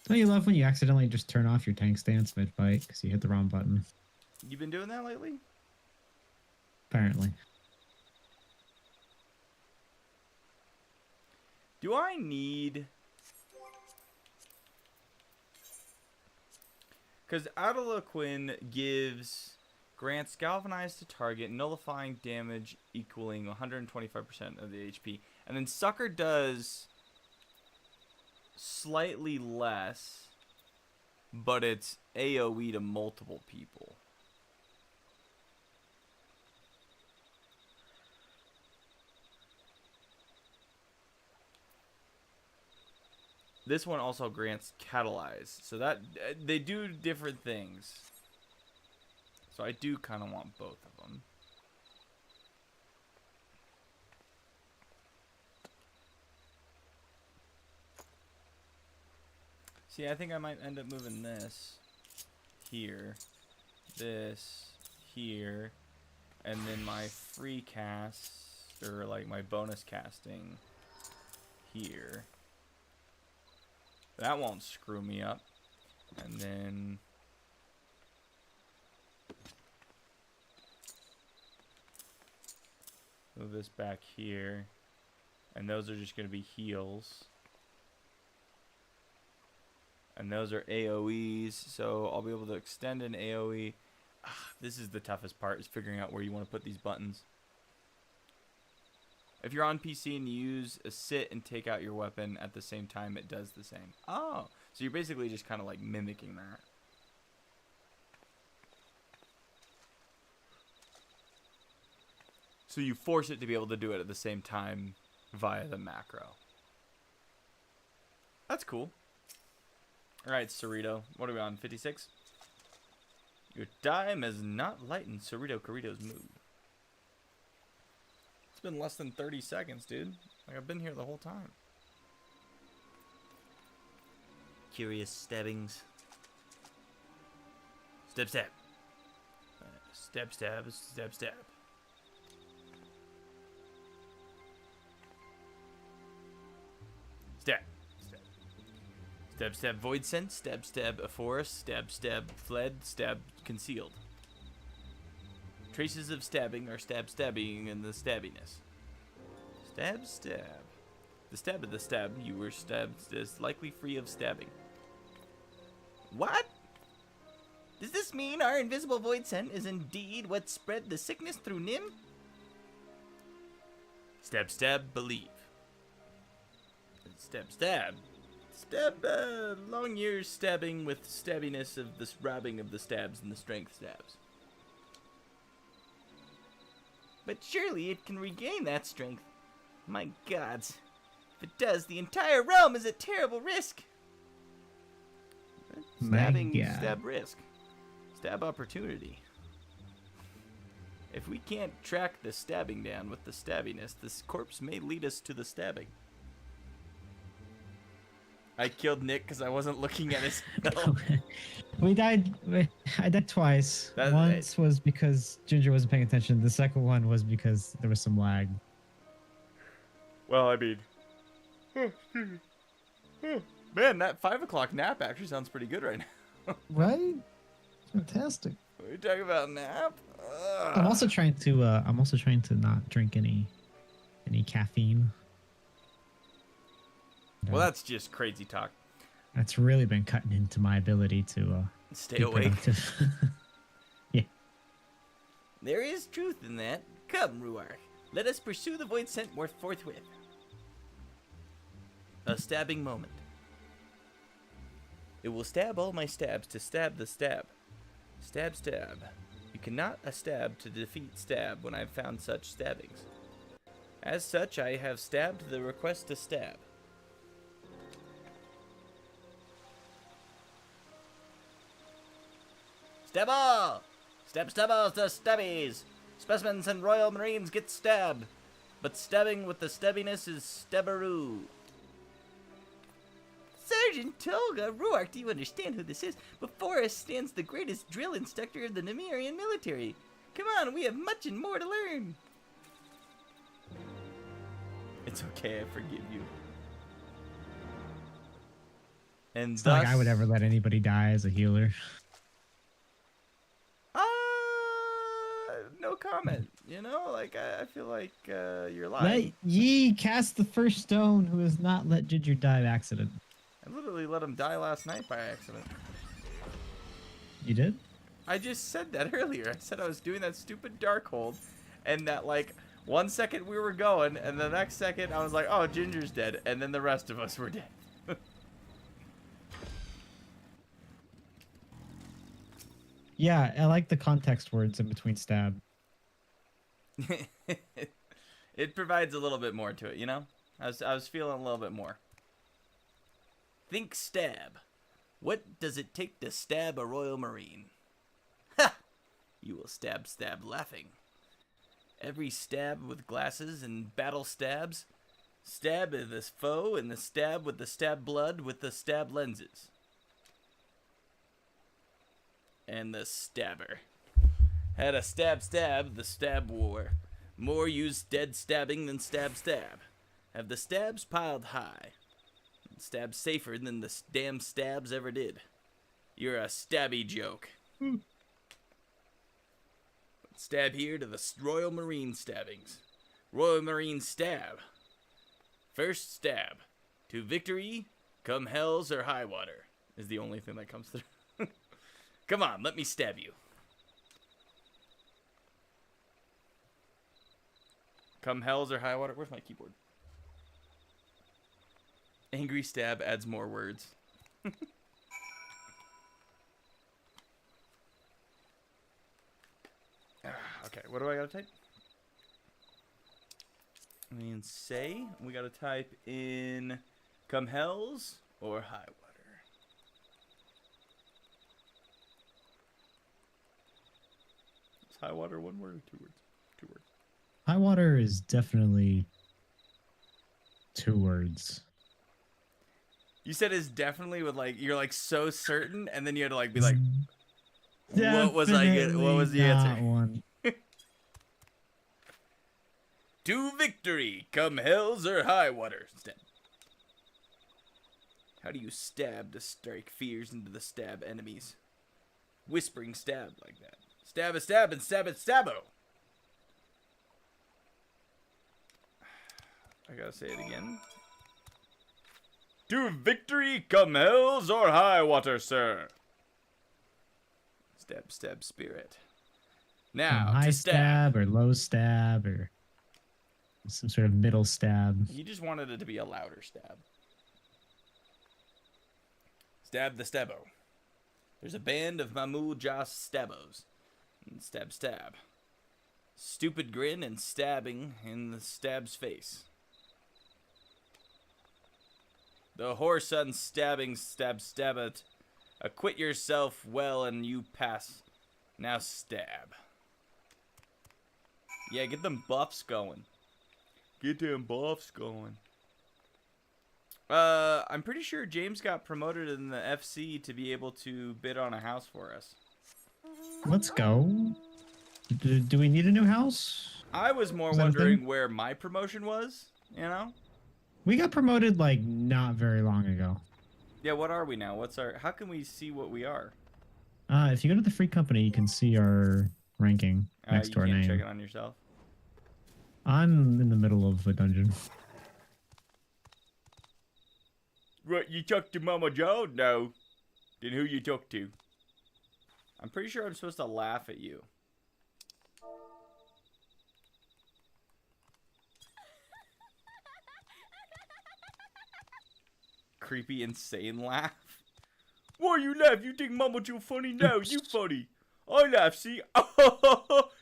Don't you love when you accidentally just turn off your tank stance mid-fight because you hit the wrong button? You been doing that lately? Apparently. Do I need... Because Adelaquin grants galvanized to target, nullifying damage equaling 125% of the HP. And then Sucker does slightly less, but it's AoE to multiple people. This one also grants catalyze, so that they do different things. So I do kind of want both of them. See, I think I might end up moving this here, this here, and then my free cast, or like my bonus casting here. That won't screw me up. And then move this back here. And those are just going to be heals. And those are AoEs, so I'll be able to extend an AoE. This is the toughest part, is figuring out where you want to put these buttons. If you're on PC and you use a sit and take out your weapon at the same time, it does the same. Oh, so you're basically just kind of like mimicking that. So you force it to be able to do it at the same time via the macro. That's cool. Alright, Cerrito. What are we on? 56? Your dime has not lightened Cerrito Corrido's mood. It's been less than 30 seconds, dude. Like, I've been here the whole time. Curious stabbings. Stab, stab. Stab, stab, stab, stab. Stab. Stab, stab, void sense. Stab, stab, a forest. Stab, stab, fled. Stab, concealed. Traces of stabbing are stab, stabbing, and the stabbiness. Stab, stab. The stab of the stab, you were stabbed is likely free of stabbing. What? Does this mean our invisible void scent is indeed what spread the sickness through Nim? Stab, stab, believe. Stab, stab. Stab, long years stabbing with stabbiness of the robbing of the stabs and the strength stabs. But surely it can regain that strength. My gods. If it does, the entire realm is at terrible risk. Stabbing, stab risk. Stab opportunity. If we can't track the stabbing down with the stabbiness, this corpse may lead us to the stabbing. I killed Nick because I wasn't looking at his health. I died twice. Once was because Ginger wasn't paying attention. The second one was because there was some lag. Well, I mean... Man, that 5 o'clock nap actually sounds pretty good right now. Right? Fantastic. Are you talking about nap? Ugh. I'm also trying to not drink any caffeine. Well, that's just crazy talk. That's really been cutting into my ability to stay awake. Yeah. There is truth in that. Come, Ruark. Let us pursue the void scent forthwith. A stabbing moment. It will stab all my stabs to stab the stab. Stab, stab. cannot stab to defeat stab when I've found such stabbings. As such, I have stabbed the request to stab. Stab all! Stabbles to stabbies! Specimens and Royal Marines get stabbed, but stabbing with the stabbiness is stabbaroo. Sergeant Tolga, Ruark, do you understand who this is? Before us stands the greatest drill instructor of the Nemerian military. Come on, we have much and more to learn. It's okay, I forgive you. And It's thus, not like I would ever let anybody die as a healer. No comment. You know, like I feel like you're Let lying. ye cast the first stone who has not let Ginger die of accident. I literally let him die last night by accident. You did? I just said that earlier. I said I was doing that stupid dark hold, and that like 1 second we were going, and the next second I was like, oh, Ginger's dead, and then the rest of us were dead. Yeah, I like the context words in between stab. It provides a little bit more to it, you know? I was feeling a little bit more. Think stab. What does it take to stab a Royal Marine? Ha! You will stab laughing. Every stab with glasses and battle stabs. Stab is the foe and the stab with the stab blood with the stab lenses. And the stabber. Had a stab, the stab war. More use dead stabbing than stab. Have the stabs piled high. Stab safer than the damn stabs ever did. You're a stabby joke. Stab here to the Royal Marine stabbings. Royal Marine stab. First stab. To victory, come hells or high water. Is the only thing that comes through. Come on, let me stab you. Come hells or high water. Where's my keyboard? Angry stab adds more words. Okay, what do I gotta type? I mean, say we gotta type in come hells or high water. Is high water one word or 2 words? 2 words. High water is definitely 2 words. You said is definitely with like you're like so certain, and then you had to like be like, what was I get? What was the Definitely answer? not one. To victory, come hells or high water. Stab. How do you stab to strike fears into the stab enemies? Whispering stab like that. Stab a stab and stab it stabbo. I gotta say it again. To victory, come hells or high water, sir. Stab spirit. Now, High to stab or low stab or some sort of middle stab. He just wanted it to be a louder stab. Stab the stabbo. There's a band of Mahmoud Joss stabos. And stab. Stupid grin and stabbing in the stab's face. The whoreson stabbing stab it. Acquit yourself well and you pass. Now stab. Yeah, get them buffs going. Get them buffs going. I'm pretty sure James got promoted in the FC to be able to bid on a house for us. Let's go. Do we need a new house? I was more Is that a wondering thing? where my promotion was, you know? We got promoted like not very long ago. Yeah, what are we now? What's our... How can we see what we are? If you go to the free company, you can see our ranking next to our You name. can't check it on yourself. I'm in the middle of a dungeon. What, you talked to Mama Joe? No. Then who you talk to? I'm pretty sure I'm supposed to laugh at you. Creepy, insane laugh. Why you laugh? You think Mama Joe funny? No, you funny. I laugh, see?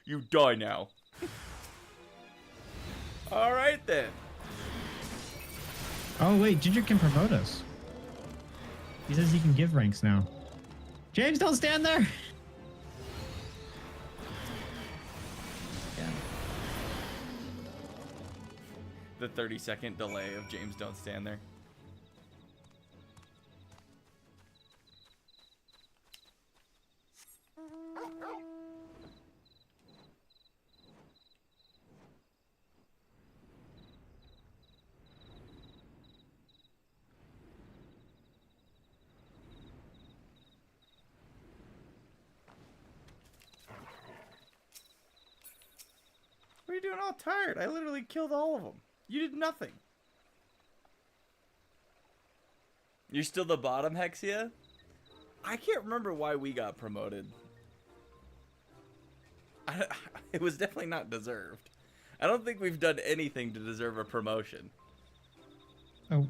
You die now. Alright then. Oh wait, Ginger can promote us. He says he can give ranks now. James, don't stand there. Yeah. The 30-second delay of James don't stand there. What are you doing all tired? I literally killed all of them. You did nothing. You're still the bottom, Hexia? I can't remember why we got promoted. It was definitely not deserved. I don't think we've done anything to deserve a promotion. Oh,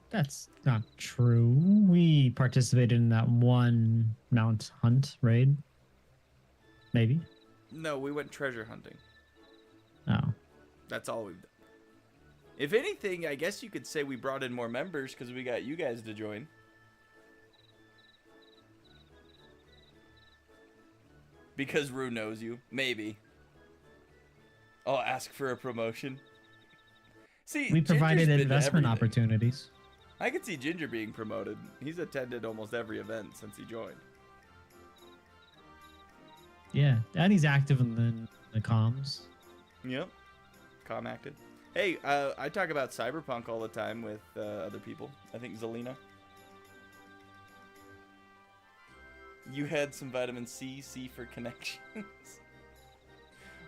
that's not true. We participated in that one Mount Hunt raid. Maybe. No, we went treasure hunting. Oh. That's all we've done. If anything, I guess you could say we brought in more members because we got you guys to join. Because Rue knows you. Maybe. I'll ask for a promotion. See, We provided Ginger's been to investment everything. opportunities. I could see Ginger being promoted. He's attended almost every event since he joined. Yeah, and he's active in the comms. Yep. Com acted. Hey, I talk about Cyberpunk all the time with other people. I think Zelina. You had some vitamin C, C for connections.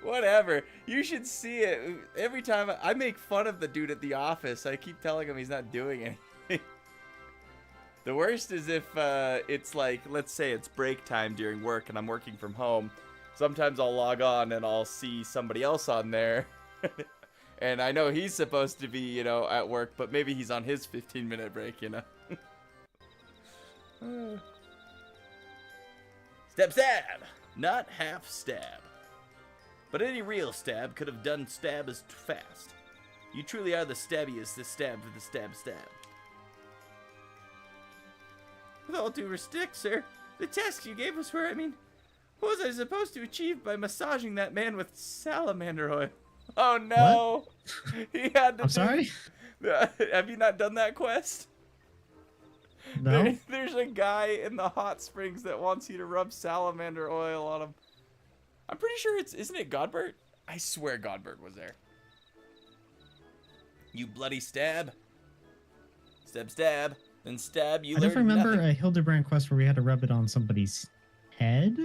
Whatever. You should see it. Every time I make fun of the dude at the office, I keep telling him he's not doing anything. The worst is if it's like, let's say it's break time during work and I'm working from home. Sometimes I'll log on and I'll see somebody else on there. And I know he's supposed to be, you know, at work, but maybe he's on his 15-minute break, you know. Stab stab! Not half stab. But any real stab could have done stab as fast. You truly are the stabbiest to stab for the stab stab. With all due respect, sir, the tasks you gave us were, I mean, what was I supposed to achieve by massaging that man with salamander oil? Oh no! He had to I'm sorry? Have you not done that quest? No? There's a guy in the hot springs that wants you to rub salamander oil on him. I'm pretty sure isn't it Godbert? I swear Godbert was there. You bloody stab. Stab stab. Then stab, you I don't learn remember nothing. a Hildebrand quest where we had to rub it on somebody's head.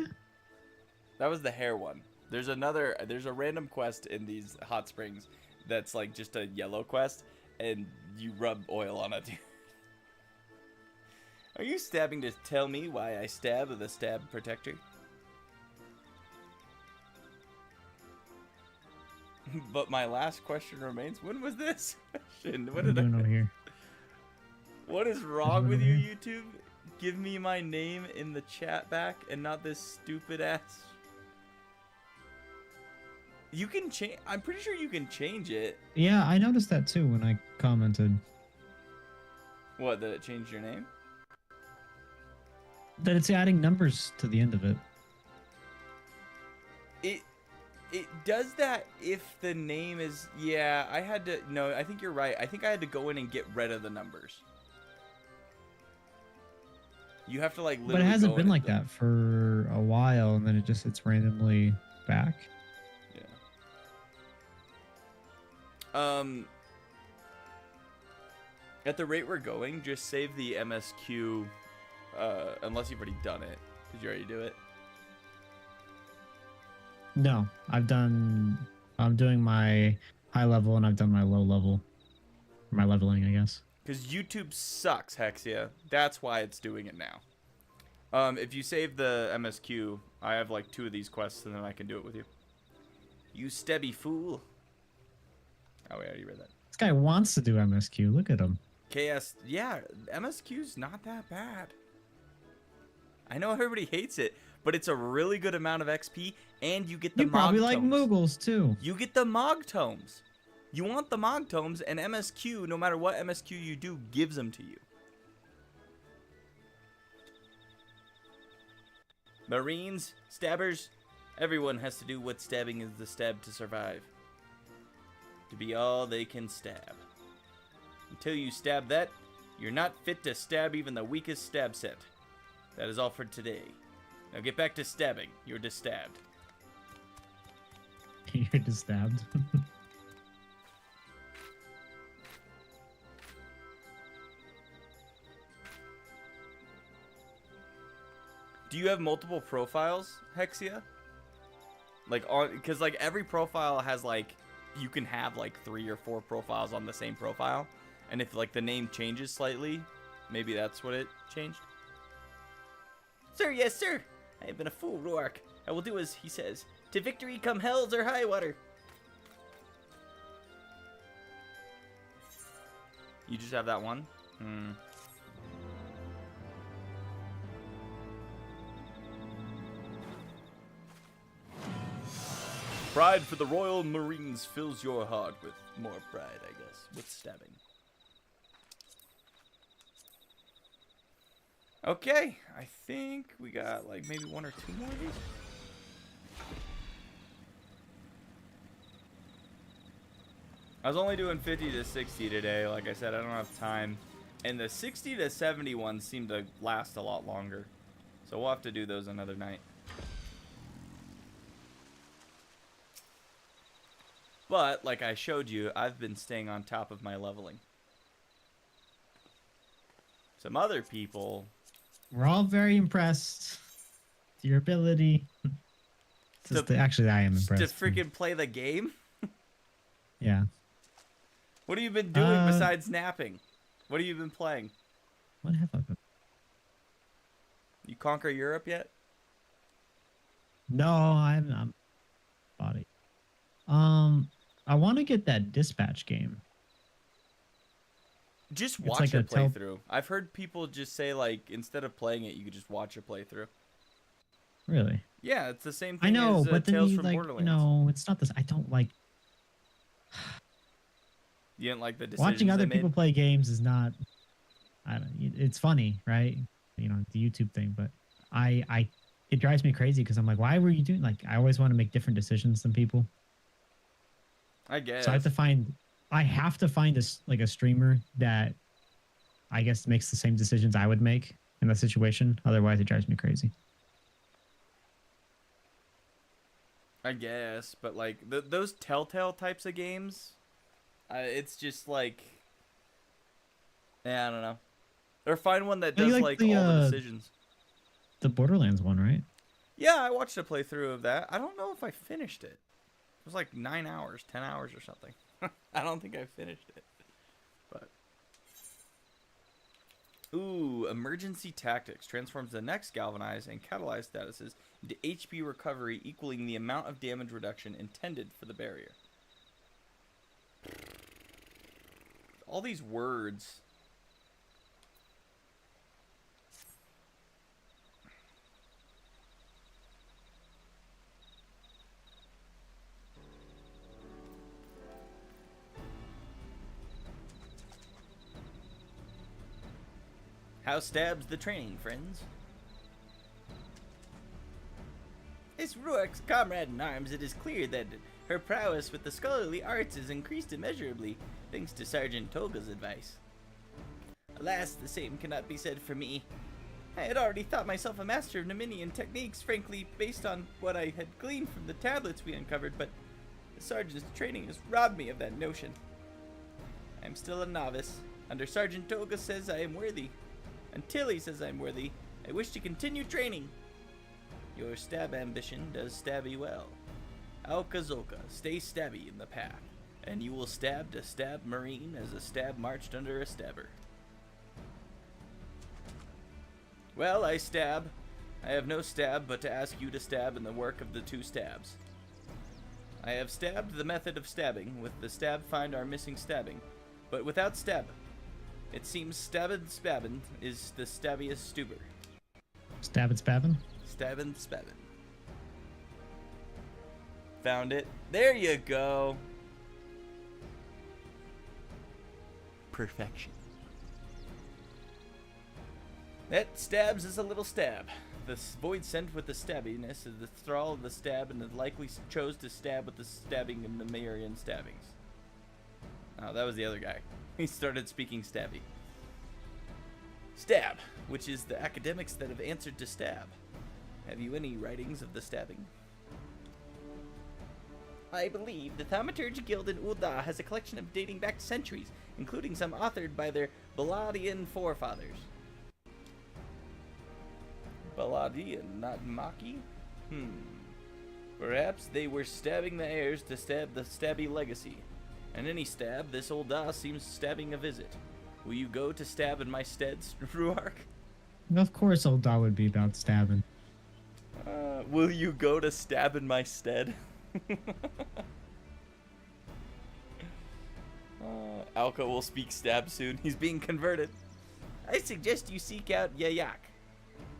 That was the hair one. There's a random quest in these hot springs that's like just a yellow quest, and you rub oil on it. Are you stabbing to tell me why I stab with a stab protector? But my last question remains, when was this? When What are we did doing over here? What is wrong with you, YouTube? Give me my name in the chat back and not this stupid ass. You can change. I'm pretty sure you can change it. Yeah, I noticed that too when I commented. What, that it changed your name? That it's adding numbers to the end of it. It does that if the name is... Yeah, I had to... No, I think you're right. I think I had to go in and get rid of the numbers. You have to, like, literally But it hasn't go been in like and- that for a while, and then it's randomly back. Yeah. At the rate we're going, just save the MSQ, unless you've already done it. Did you already do it? No, I'm doing my high level and I've done my low level. My leveling, I guess. Because YouTube sucks, Hexia. That's why it's doing it now. If you save the MSQ, I have like 2 of these quests and then I can do it with you. You stubby fool. Oh, wait, I already read that. This guy wants to do MSQ. Look at him. KS, yeah, MSQ's not that bad. I know everybody hates it, but it's a really good amount of XP, and you get the You Mog probably like Tomes. Moogles too. You get the Mog Tomes. You want the Mog Tomes, and MSQ, no matter what MSQ you do, gives them to you. Marines, stabbers, everyone has to do what stabbing is the stab to survive. To be all they can stab. Until you stab that, you're not fit to stab even the weakest stab set. That is all for today. Now get back to stabbing. You're distabbed. You're just stabbed. Do you have multiple profiles, Hexia? Like, on, because like every profile has like, you can have like 3 or 4 profiles on the same profile, and if like the name changes slightly, maybe that's what it changed. Sir, yes, sir. I have been a fool, Roark. I will do as he says. To victory come hells or high water. You just have that one? Pride for the Royal Marines fills your heart with more pride, I guess, with stabbing. Okay, I think we got like maybe 1 or 2 more of these. I was only doing 50 to 60 today. Like I said, I don't have time. And the 60 to 70 ones seem to last a lot longer. So we'll have to do those another night. But, like I showed you, I've been staying on top of my leveling. Some other people... We're all very impressed with your ability. Actually, I am impressed. To freaking play the game? Yeah. What have you been doing besides napping? What have you been playing? What have I been? You conquer Europe yet? No, I'm not. Body. I want to get that dispatch game. Just It's watch like a a playthrough. I've heard people just say, like, instead of playing it, you could just watch a playthrough. Really? Yeah, it's the same I thing know, as but then Tales you from like, Borderlands. no, it's not this. I don't like You didn't like the decisions watching other they people made? play games. Is not. I don't. It's funny, right? You know, the YouTube thing, but it drives me crazy because I'm like, why were you doing? Like, I always want to make different decisions than people. I guess. So I have to find a streamer that I guess makes the same decisions I would make in that situation. Otherwise, it drives me crazy. I guess, but like those Telltale types of games, it's just like, yeah, I don't know. Or find one that Oh, you does like like the, all the decisions. The Borderlands one, right? Yeah, I watched a playthrough of that. I don't know if I finished it. It was like 9 hours, 10 hours or something. I don't think I finished it. But ooh, emergency tactics transforms the next galvanized and catalyzed statuses into HP recovery equaling the amount of damage reduction intended for the barrier. All these words. How stabs the training, friends? As Ruark's comrade in arms, it is clear that her prowess with the scholarly arts is increased immeasurably, thanks to Sergeant Toga's advice. Alas, the same cannot be said for me. I had already thought myself a master of Neminian techniques, frankly, based on what I had gleaned from the tablets we uncovered, but the sergeant's training has robbed me of that notion. I am still a novice. Under Sergeant Toga says I am worthy. Until he says I'm worthy, I wish to continue training. Your stab ambition does stabby well. Alkazoka, stay stabby in the path, and you will stab to stab Marine as a stab marched under a stabber. Well, I stab. I have no stab but to ask you to stab in the work of the 2 stabs. I have stabbed the method of stabbing, with the stab find our missing stabbing, but without stab. It seems stabbin' spabbin' is the stabbiest stuber. Stabbin' spabbin'? Stabbin', spabbin'. Found it. There you go. Perfection. That stabs is a little stab. The void sent with the stabbiness is the thrall of the stab, and likely chose to stab with the stabbing and Mammarian stabbings. Oh, that was the other guy. He started speaking stabby. Stab, which is the academics that have answered to stab. Have you any writings of the stabbing? I believe the Thaumaturgy Guild in Ul'dah has a collection of dating back centuries, including some authored by their Baladian forefathers. Baladian, not Maki? Perhaps they were stabbing the heirs to stab the stabby legacy. And any stab, this Ul'dah seems stabbing a visit. Will you go to stab in my stead, Ruark? Of course, Ul'dah would be about stabbing. Will you go to stab in my stead? Alka will speak stab soon. He's being converted. I suggest you seek out Yayak.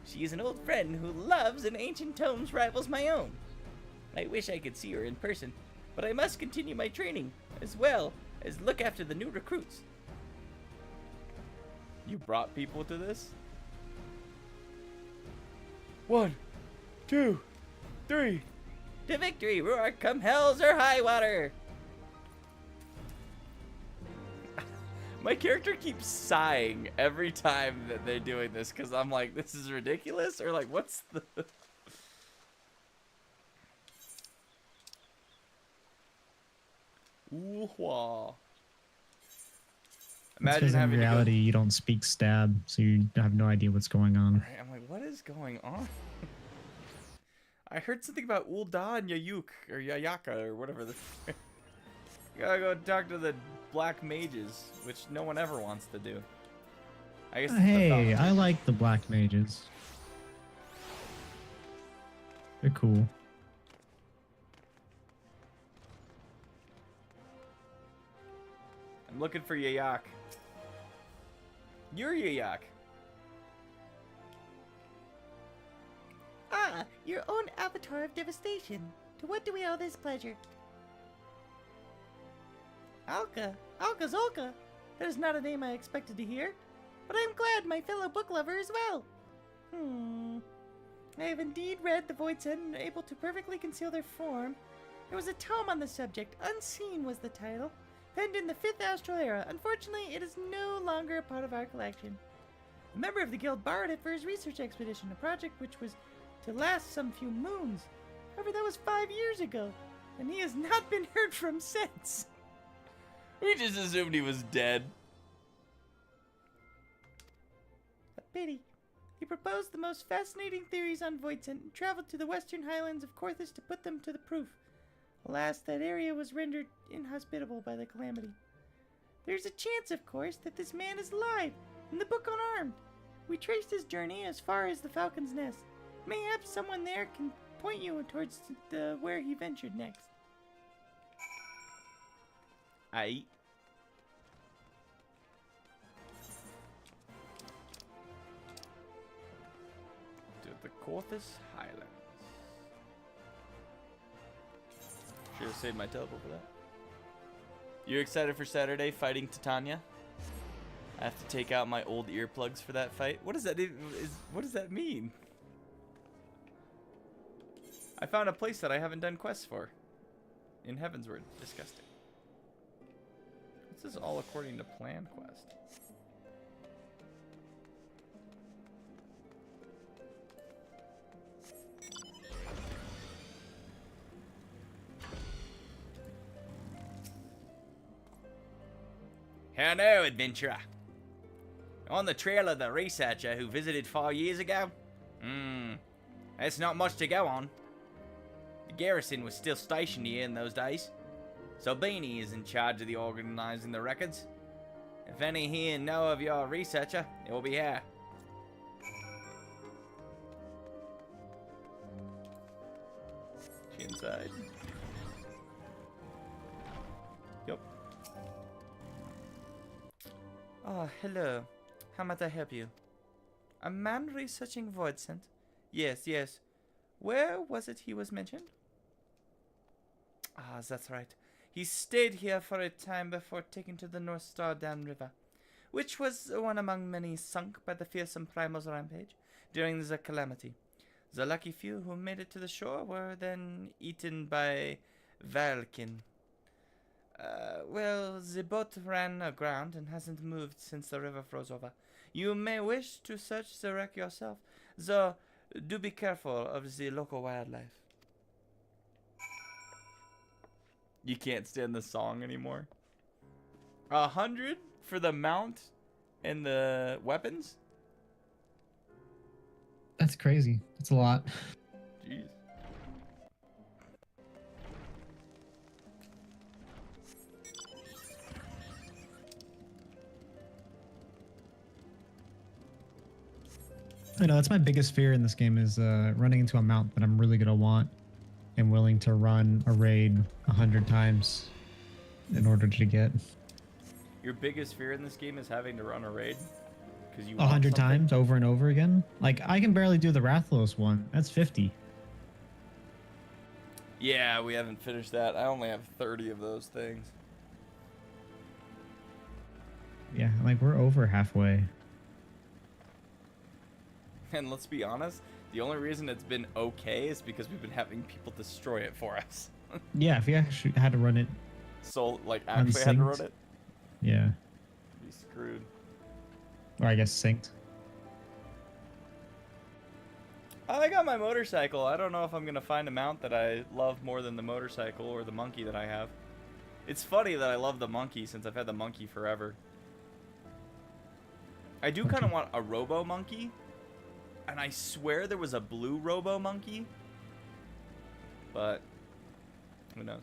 She is an old friend who loves an ancient tomes rivals my own. I wish I could see her in person, but I must continue my training, as well as look after the new recruits. You brought people to this? 1, 2, 3. To victory, Ruark, come hells or high water! My character keeps sighing every time that they're doing this, because I'm like, this is ridiculous, or like, what's the... Ooh-wah. It's because in reality you don't speak stab, so you have no idea what's going on. Right, I'm like, what is going on? I heard something about Ul'dah and Yayuk, or Yayaka, or whatever the... You gotta go talk to the black mages, which no one ever wants to do. I guess. Hey, I like the black mages. They're cool. I'm looking for Yayak. You're Yayak. Ah, your own avatar of devastation. To what do we owe this pleasure? Alka. Alka Zolka. That is not a name I expected to hear, but I'm glad my fellow book lover is well. I have indeed read the Void Set and able to perfectly conceal their form. There was a tome on the subject. Unseen was the title. Penned in the 5th Astral Era. Unfortunately, it is no longer a part of our collection. A member of the guild borrowed it for his research expedition, a project which was to last some few moons. However, that was 5 years ago, and he has not been heard from since. We just assumed he was dead. A pity. He proposed the most fascinating theories on Voidsent and traveled to the western highlands of Korthus to put them to the proof. Alas, that area was rendered inhospitable by the calamity. There's a chance, of course, that this man is alive, and the book unarmed. We traced his journey as far as the Falcon's Nest. Mayhaps someone there can point you towards where he ventured next. Aight. To the Korthus Highlands. Should have saved my teleport for that. You excited for Saturday fighting Titania? I have to take out my old earplugs for that fight. What does that even, what does that mean? I found a place that I haven't done quests for. In Heavensward. Disgusting. This is all according to plan quest. Hello, adventurer. On the trail of the researcher who visited 4 years ago? That's not much to go on. The garrison was still stationed here in those days, so Beanie is in charge of the organizing the records. If any here know of your researcher, it will be here. She inside? Yep. Oh, hello. How might I help you? A man researching Voidsent? Yes, yes. Where was it he was mentioned? Ah, that's right. He stayed here for a time before taking to the North Star downriver, which was one among many sunk by the fearsome Primal's rampage during the calamity. The lucky few who made it to the shore were then eaten by Valkin. Well, the boat ran aground and hasn't moved since the river froze over. You may wish to search the wreck yourself, though do be careful of the local wildlife. You can't stand the song anymore. 100 for the mount and the weapons? That's crazy. That's a lot. Jeez. I know that's my biggest fear in this game is running into a mount that I'm really gonna want and willing to run a raid 100 times in order to get. Your biggest fear in this game is having to run a raid? Because you 100 times over and over again? Like, I can barely do the Rathlos one. That's 50. Yeah, we haven't finished that. I only have 30 of those things. Yeah, like, we're over halfway. And let's be honest, the only reason it's been okay is because we've been having people destroy it for us. Yeah, if we actually had to run it. So, like, actually had to run Unsynced? it? Yeah. Be screwed. Or I guess synced. I got my motorcycle. I don't know if I'm going to find a mount that I love more than the motorcycle or the monkey that I have. It's funny that I love the monkey since I've had the monkey forever. I do kind of want a robo monkey. And I swear there was a blue robo monkey. But who knows?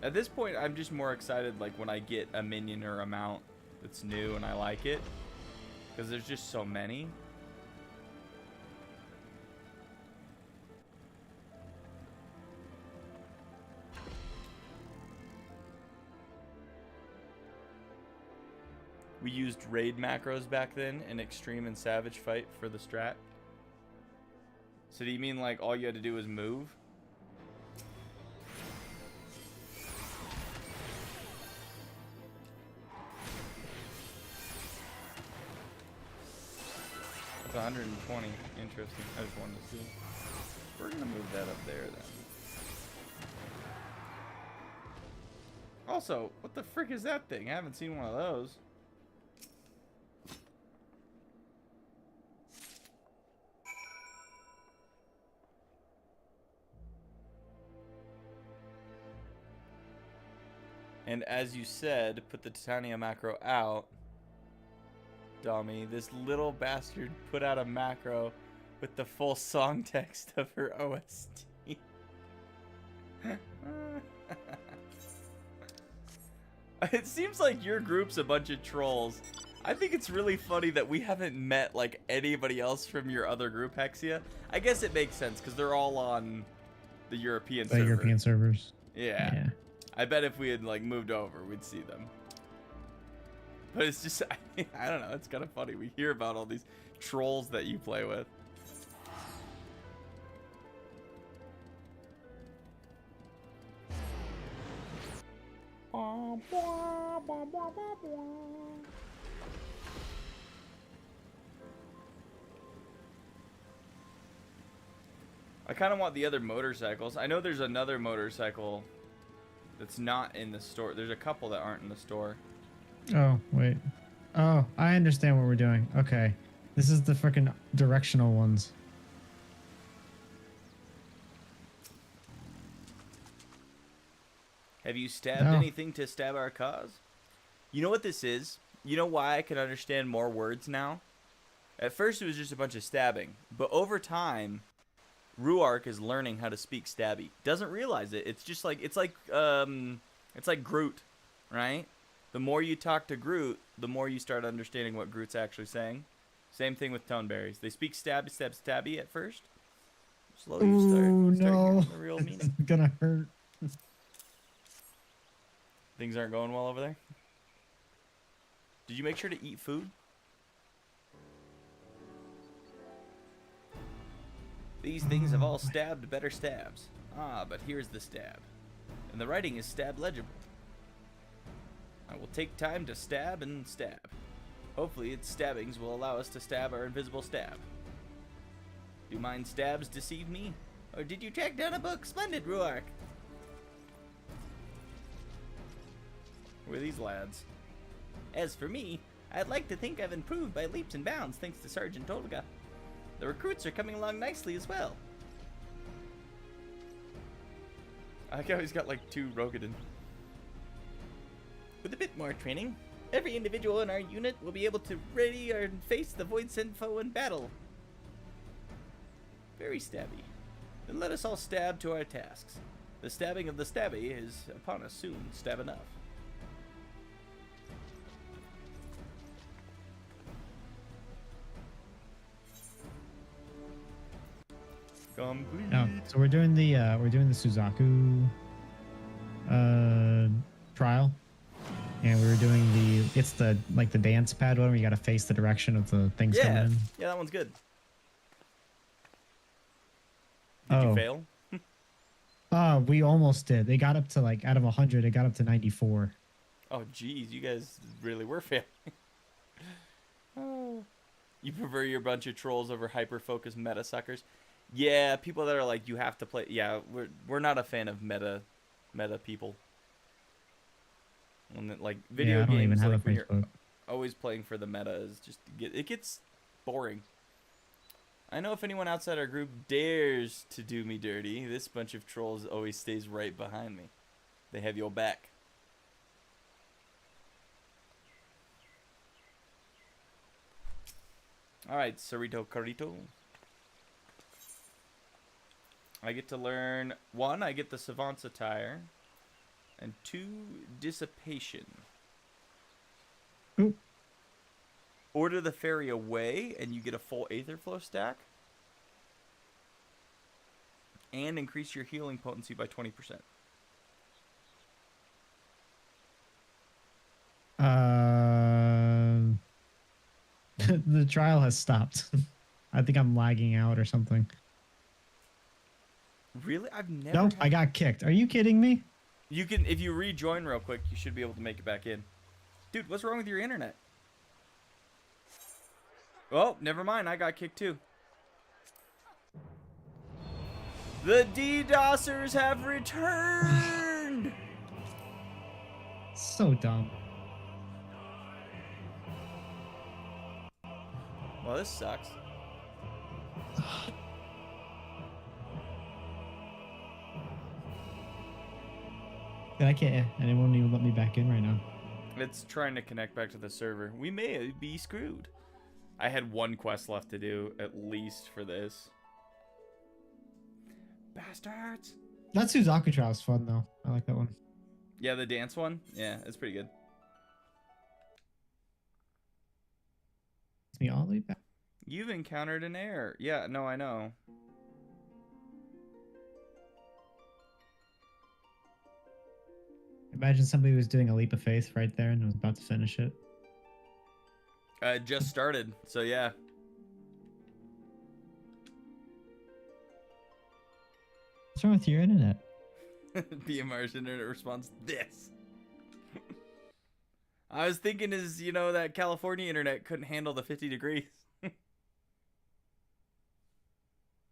At this point, I'm just more excited like when I get a minion or a mount that's new and I like it. Because there's just so many. We used raid macros back then in Extreme and Savage Fight for the strat. So do you mean like all you had to do was move? That's 120. Interesting. I just wanted to see. We're gonna move that up there then. Also, what the frick is that thing? I haven't seen one of those. And as you said, put the Titania macro out. Dummy. This little bastard put out a macro with the full song text of her OST. It seems like your group's a bunch of trolls. I think it's really funny that we haven't met like anybody else from your other group, Hexia. I guess it makes sense because they're all on the European server. European servers. Yeah. I bet if we had like moved over, we'd see them. But it's just, I don't know, it's kind of funny. We hear about all these trolls that you play with. I kind of want the other motorcycles. I know there's another motorcycle that's not in the store. There's a couple that aren't in the store. Oh, wait. Oh, I understand what we're doing. Okay. This is the freaking directional ones. Have you stabbed anything to stab our cause? You know what this is? You know why I can understand more words now? At first it was just a bunch of stabbing. But over time, Ruark is learning how to speak stabby. Doesn't realize it. It's just like, it's like Groot, right? The more you talk to Groot, the more you start understanding what Groot's actually saying. Same thing with Toneberries. They speak stabby, stabby at first. Slowly you start hearing the real meaning. It's gonna hurt. Things aren't going well over there? Did you make sure to eat food? These things have all stabbed better stabs. Ah, but here's the stab. And the writing is stab legible. I will take time to stab and stab. Hopefully its stabbings will allow us to stab our invisible stab. Do mine stabs deceive me? Or did you track down a book? Splendid, Ruark! Who are these lads? As for me, I'd like to think I've improved by leaps and bounds thanks to Sergeant Olga. The recruits are coming along nicely as well. I like how he's got like 2 Rogadin. With a bit more training, every individual in our unit will be able to ready or face the Void-Sent foe in battle. Very stabby. Then let us all stab to our tasks. The stabbing of the stabby is upon us soon. Stab enough. Complete. Oh, so we're doing the Suzaku trial, and we were doing it's the the dance pad one where you got to face the direction of the things coming in. Yeah, that one's good. Did you fail? We almost did. They got up to out of 100, it got up to 94. Oh, geez, you guys really were failing. Oh. You prefer your bunch of trolls over hyper-focused meta suckers? Yeah, people that are like, you have to play. Yeah, we're not a fan of meta people. And like video I don't games, even have like a when you're Facebook. always playing for the meta is just it gets boring. I know if anyone outside our group dares to do me dirty, this bunch of trolls always stays right behind me. They have your back. Alright, Cerrito Carrito. I get to learn 1, I get the Savant's Attire, and 2, Dissipation. Ooh. Order the Fairy away, and you get a full Aetherflow stack. And increase your healing potency by 20%. The trial has stopped. I think I'm lagging out or something. Really? I've never. Nope, I got kicked. Are you kidding me? You can, if you rejoin real quick, you should be able to make it back in. Dude, what's wrong with your internet? Oh, never mind. I got kicked too. The DDoSers have returned. So dumb. Well, this sucks. I can't. And it won't even let me back in right now. It's trying to connect back to the server. We may be screwed. I had 1 quest left to do, at least, for this. Bastards! That Suzaku trial is fun, though. I like that one. Yeah, the dance one? Yeah, it's pretty good. It's me all the way back. You've encountered an error. Yeah, no, I know. Imagine somebody was doing a leap of faith right there and was about to finish it. It just started, so yeah. What's wrong with your internet? BMR's internet response, this. I was thinking is, you know, that California internet couldn't handle the 50 degrees.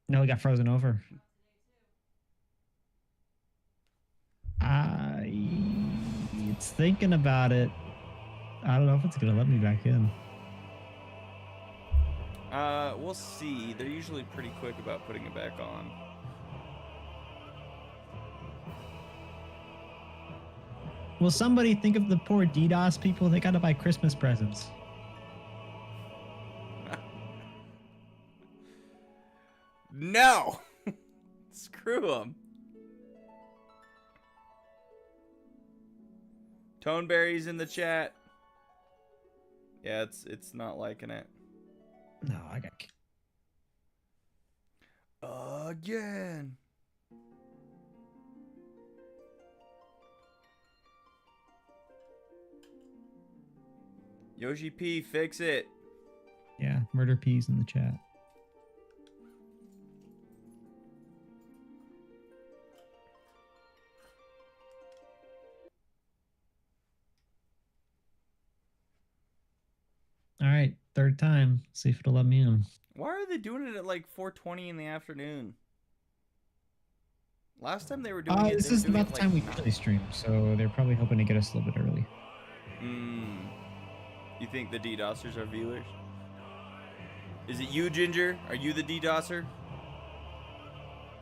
No, it got frozen over. It's thinking about it. I don't know if it's gonna let me back in. We'll see. They're usually pretty quick about putting it back on. Will somebody think of the poor DDoS people? They gotta buy Christmas presents. No! Screw them. Toneberry's in the chat. Yeah, it's not liking it. No, I got kicked. Again. Yoshi P, fix it. Yeah, murder peas in the chat. Third time. See if it'll let me in. Why are they doing it at like 4:20 in the afternoon? Last time they were doing it, This they were is doing about it the like time we 9. usually stream, so they're probably hoping to get us a little bit early. You think the DDoSers are viewers? Is it you, Ginger? Are you the DDoSer?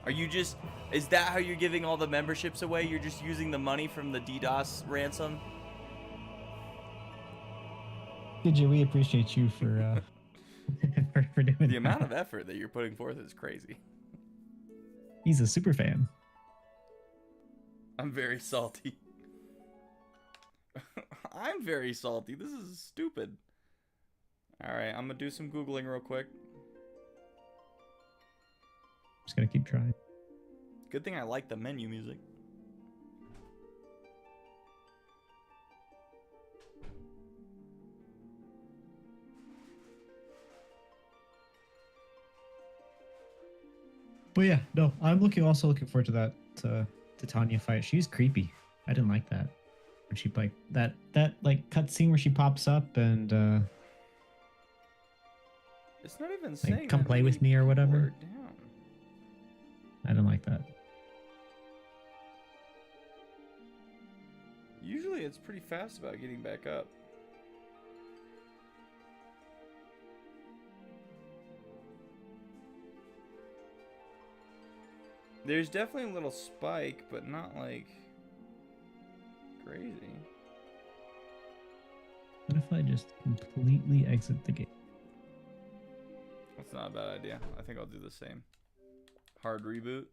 Are you just... Is that how you're giving all the memberships away? You're just using the money from the DDoS ransom? DJ, we appreciate you for for doing The that. amount of effort that you're putting forth is crazy. He's a super fan. I'm very salty. I'm very salty. This is stupid. Alright, I'm gonna do some Googling real quick. Just gotta keep trying. Good thing I like the menu music. But yeah, no, I'm also looking forward to that Titania fight. She's creepy. I didn't like that. When she like that like cutscene where she pops up and It's not even saying like come that play many with me or people whatever. are down. I didn't like that. Usually it's pretty fast about getting back up. There's definitely a little spike, but not like crazy. What if I just completely exit the game? That's not a bad idea. I think I'll do the same. Hard reboot.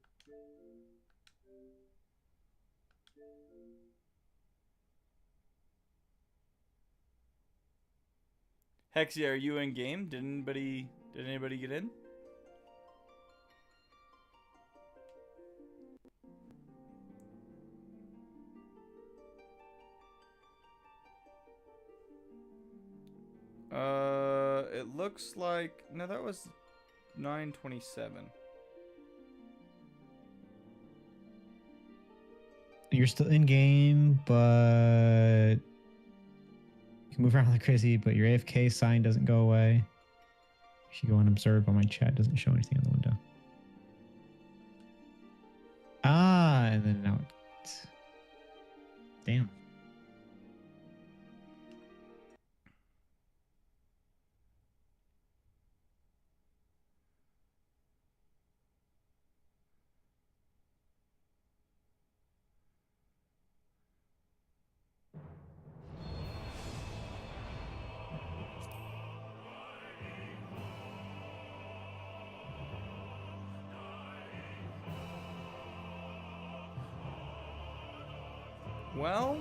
Hexy, are you in game? Did anybody get in? It looks like no, that was 9:27. You're still in game, but you can move around like crazy, but your AFK sign doesn't go away. If you go and observe, but my chat doesn't show anything on the window. Ah, and then now it's... Damn. Well,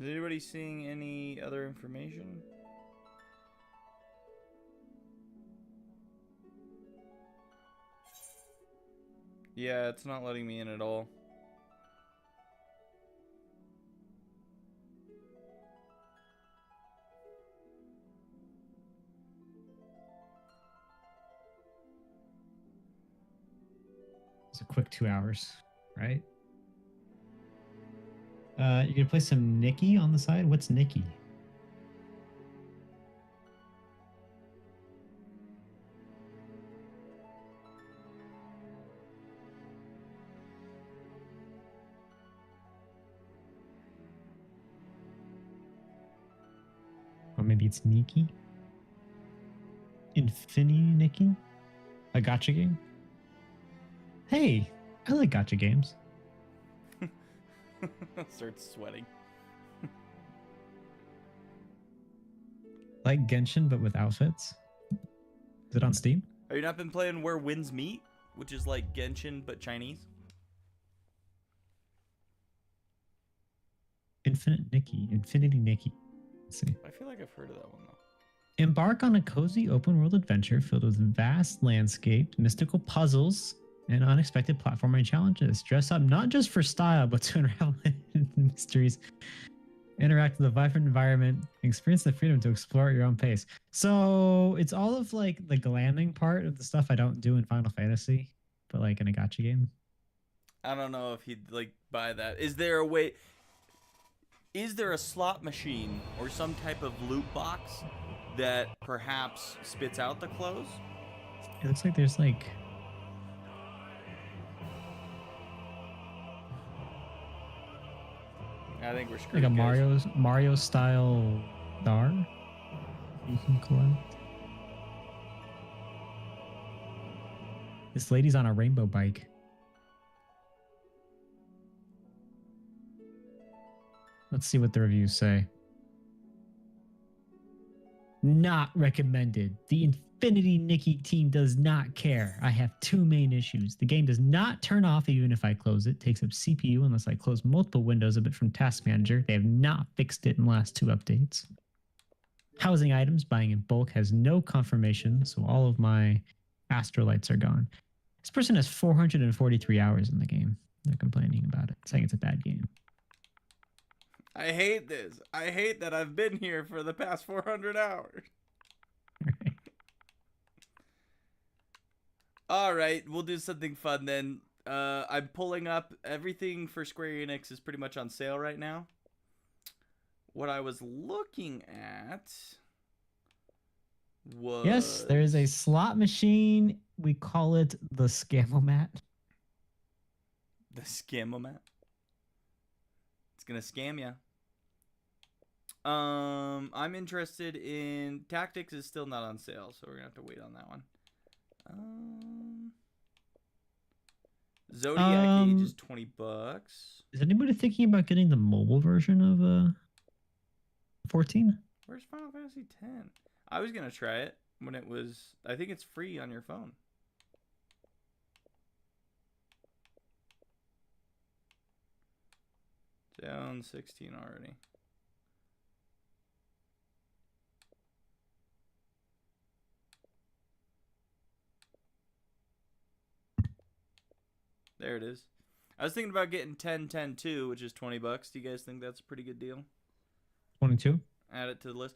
is anybody seeing any other information? Yeah, it's not letting me in at all. It's a quick 2 hours, right? You're gonna play some Nikki on the side? What's Nikki? Or maybe it's Nikki? Infinity Nikki? A gacha game? Hey, I like gacha games. Starts sweating. Like Genshin, but with outfits. Is it on Steam? Have you not been playing Where Winds Meet, which is like Genshin but Chinese? Infinity Nikki. Let's see. I feel like I've heard of that one though. Embark on a cozy open world adventure filled with vast landscapes, mystical puzzles, and unexpected platforming challenges. Dress up not just for style, but to unravel hidden mysteries. Interact with a vibrant environment, experience the freedom to explore at your own pace. So it's all of like the glamming part of the stuff I don't do in Final Fantasy. but like in a gacha game. I don't know if he'd like buy that. Is there a way? Is there a slot machine or some type of loot box that perhaps spits out the clothes? It looks like there's like I think we're screwed. a guys. Mario style star you can collect. This lady's on a rainbow bike. Let's see what the reviews say. Not recommended. The Infinity Nikki team does not care. I have two main issues. The game does not turn off even if I close it. Takes up CPU unless I close multiple windows of it from Task Manager. They have not fixed it in the last 2 updates. Housing items, buying in bulk, has no confirmation, so all of my astrolites are gone. This person has 443 hours in the game. They're complaining about it, saying it's a bad game. I hate this. I hate that I've been here for the past 400 hours. Right. All right, we'll do something fun then. I'm pulling up everything for Square Enix is pretty much on sale right now. What I was looking at was... Yes, there is a slot machine. We call it the Scamomat. The Scamomat. It's gonna scam ya. I'm interested in... Tactics is still not on sale, so we're gonna have to wait on that one. Zodiac Age is $20. Is anybody thinking about getting the mobile version of 14? Where's Final Fantasy X? I was gonna try it when it was... I think it's free on your phone. Down 16 already. There it is. I was thinking about getting 10-10-2, which is $20. Do you guys think that's a pretty good deal? 22? Add it to the list.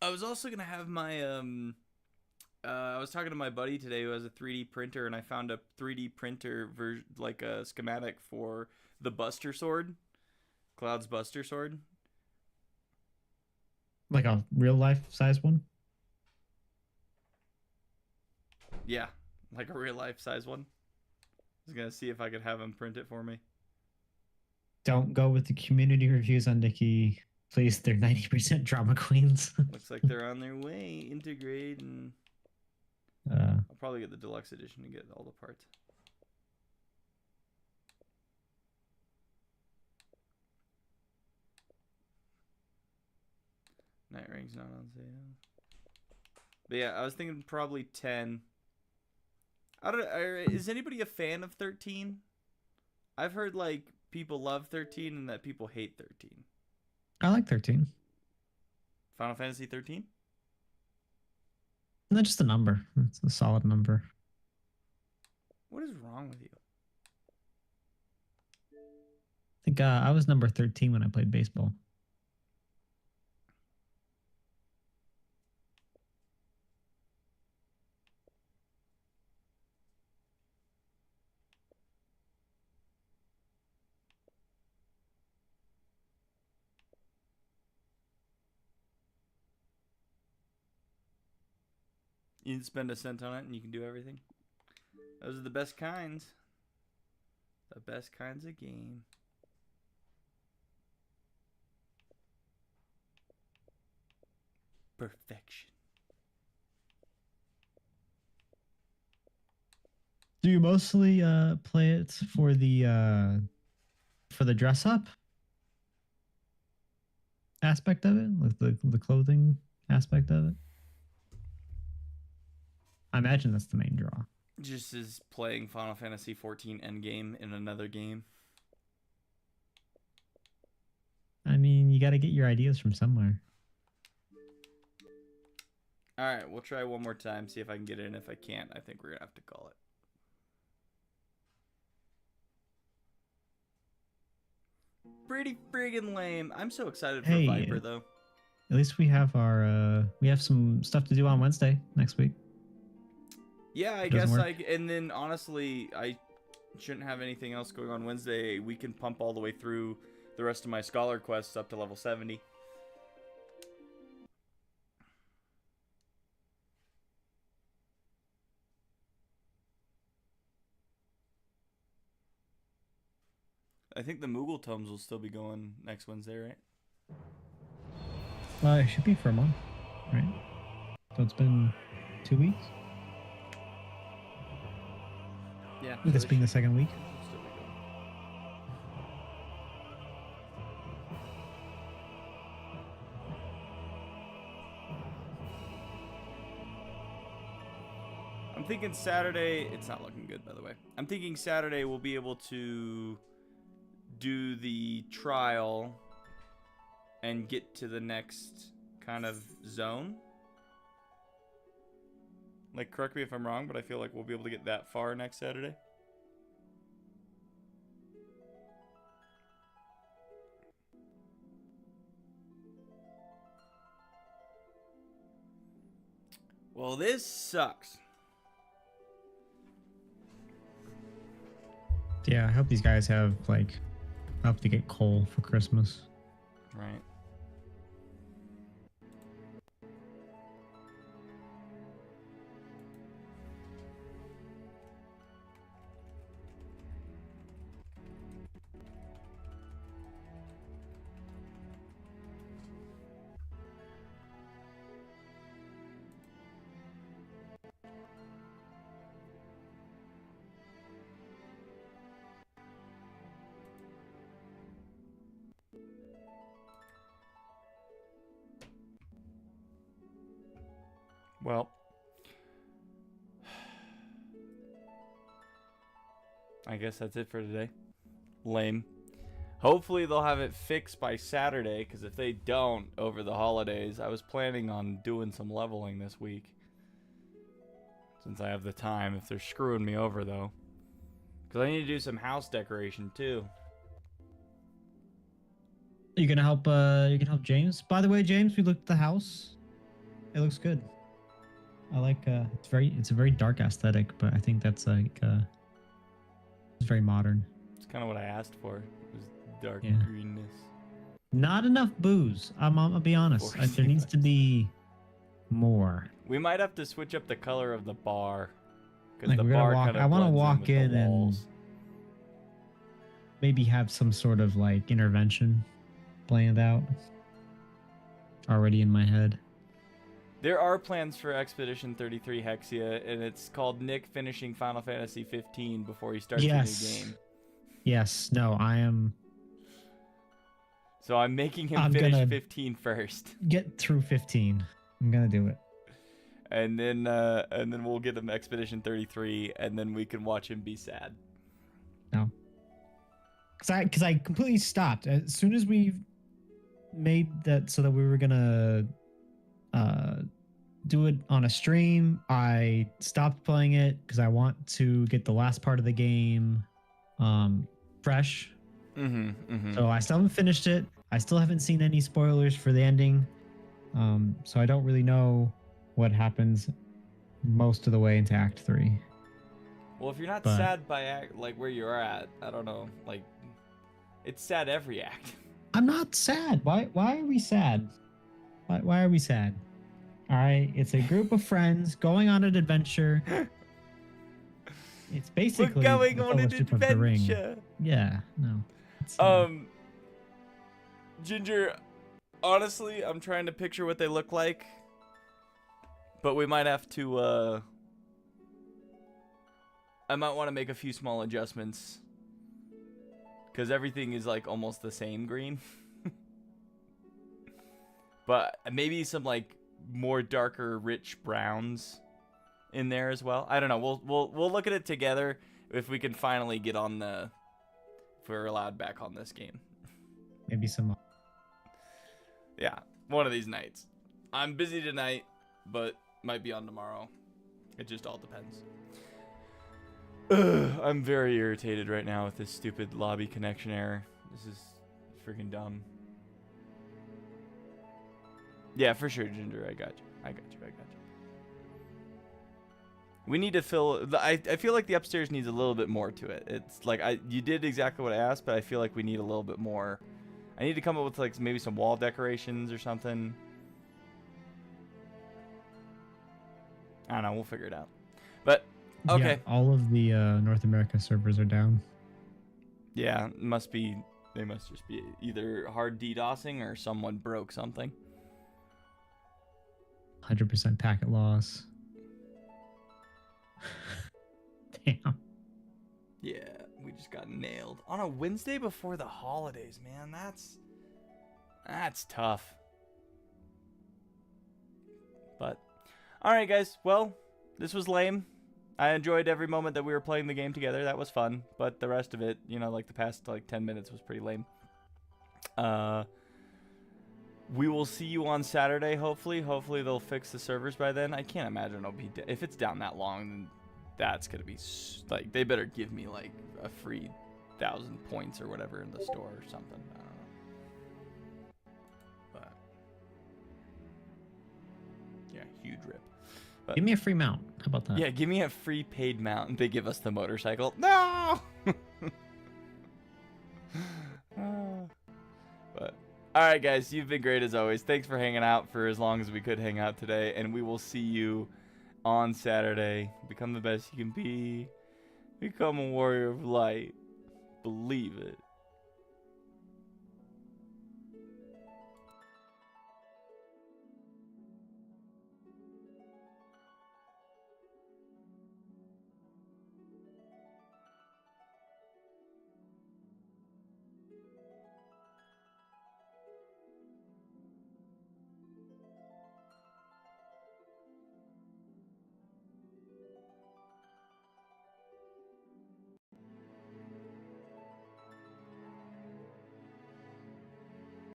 I was also gonna have my I was talking to my buddy today who has a 3D printer, and I found a 3D printer like a schematic for the Buster Sword, Cloud's Buster Sword. Like a real life size one? Yeah, like a real life size one. I was gonna see if I could have him print it for me. Don't go with the community reviews on Nikki. Please, they're 90% drama queens. Looks like they're on their way. Integrate, and I'll probably get the deluxe edition to get all the parts. Night Ring's not on sale. But yeah, I was thinking probably 10. I don't. Is anybody a fan of 13? I've heard like people love 13 and that people hate 13. I like 13. Final Fantasy 13? Not just a number. It's a solid number. What is wrong with you? I think I was number 13 when I played baseball. You can spend a cent on it and you can do everything. Those are the best kinds. The best kinds of game. Perfection. Do you mostly play it for the dress up aspect of it, like the clothing aspect of it? I imagine that's the main draw. Just as playing Final Fantasy 14 Endgame in another game. I mean, you got to get your ideas from somewhere. All right, we'll try one more time, see if I can get it in. If I can't, I think we're going to have to call it. Pretty friggin' lame. I'm so excited for Viper, though. At least we have our we have some stuff to do on Wednesday next week. Yeah, I It doesn't guess work? and then honestly, I shouldn't have anything else going on Wednesday. We can pump all the way through the rest of my scholar quests up to level 70. I think the Moogle tomes will still be going next Wednesday, right? It should be for a month, right? So it's been 2 weeks. Yeah. With this being the second week. Still be going. I'm thinking Saturday. It's not looking good, by the way. I'm thinking Saturday we'll be able to do the trial and get to the next kind of zone. Like, correct me if I'm wrong, but I feel like we'll be able to get that far next Saturday. Well, this sucks. Yeah, I hope these guys have like enough to get coal for Christmas. Right. Well, I guess that's it for today. Lame. Hopefully they'll have it fixed by Saturday, because if they don't over the holidays, I was planning on doing some leveling this week. Since I have the time, if they're screwing me over though. Because I need to do some house decoration too. You gonna help? You can help James. By the way, James, we looked at the house. It looks good. I like. It's a very dark aesthetic, but I think that's like. It's very modern. It's kind of what I asked for. Was dark Yeah. greenness. Not enough booze. I'll be honest. course. There needs to be more. We might have to switch up the color of the bar. Because Like, the we're gonna bar walk- kind of I wanna blends walk with the in and- walls. Maybe have some sort of like intervention planned out. Already in my head. There are plans for Expedition 33 Hexia, and it's called Nick finishing Final Fantasy 15 before he starts a new game. Yes. No, I am. So I'm making him I'm finish gonna- 15 first, Get through 15. I'm gonna do it. and then we'll get him Expedition 33, and then we can watch him be sad. No. Because I completely stopped as soon as we made that so that we were gonna do it on a stream. I stopped playing it because I want to get the last part of the game fresh. So I still haven't finished it. I still haven't seen any spoilers for the ending. So I don't really know what happens most of the way into Act 3. Well, if you're not But- sad by like where you're at, I don't know. Like, it's sad every act. I'm not sad. Why are we sad? Why are we sad? All right, it's a group of friends going on an adventure. It's basically We're going the on an Fellowship of the Ring. adventure. Yeah, no. It's, Ginger, honestly, I'm trying to picture what they look like, but we might have to, I might want to make a few small adjustments, because everything is, like, almost the same green. But maybe some, like, more darker, rich browns in there as well. I don't know. We'll look at it together if we can finally get on the... if we're allowed back on this game. maybe some. Yeah, one of these nights. I'm busy tonight, but might be on tomorrow. It just all depends. Ugh, I'm very irritated right now with this stupid lobby connection error. This is freaking dumb. Yeah, for sure, Ginger. I got you. We need to fill. I feel like the upstairs needs a little bit more to it. It's like you did exactly what I asked, but I feel like we need a little bit more. I need to come up with like maybe some wall decorations or something. I don't know. We'll figure it out. But okay. Yeah, all of the North America servers are down. Yeah, it must be. They must just be either hard DDoSing or someone broke something. 100% packet loss. Damn. Yeah, we just got nailed on a Wednesday before the holidays, man. That's tough. But all right, guys. Well, this was lame. I enjoyed every moment that we were playing the game together. That was fun. But the rest of it, you know, like the past like 10 minutes was pretty lame. We will see you on Saturday, hopefully. Hopefully they'll fix the servers by then. I can't imagine it'll be if it's down that long, then that's gonna be like they better give me like a free 1,000 points or whatever in the store or something. I don't know. But yeah, huge rip. But, Give me a free mount. How about that? yeah, give me a free paid mount and they give us the motorcycle. No. But all right, guys, you've been great as always. Thanks for hanging out for as long as we could hang out today, and we will see you on Saturday. Become the best you can be. Become a warrior of light. Believe it.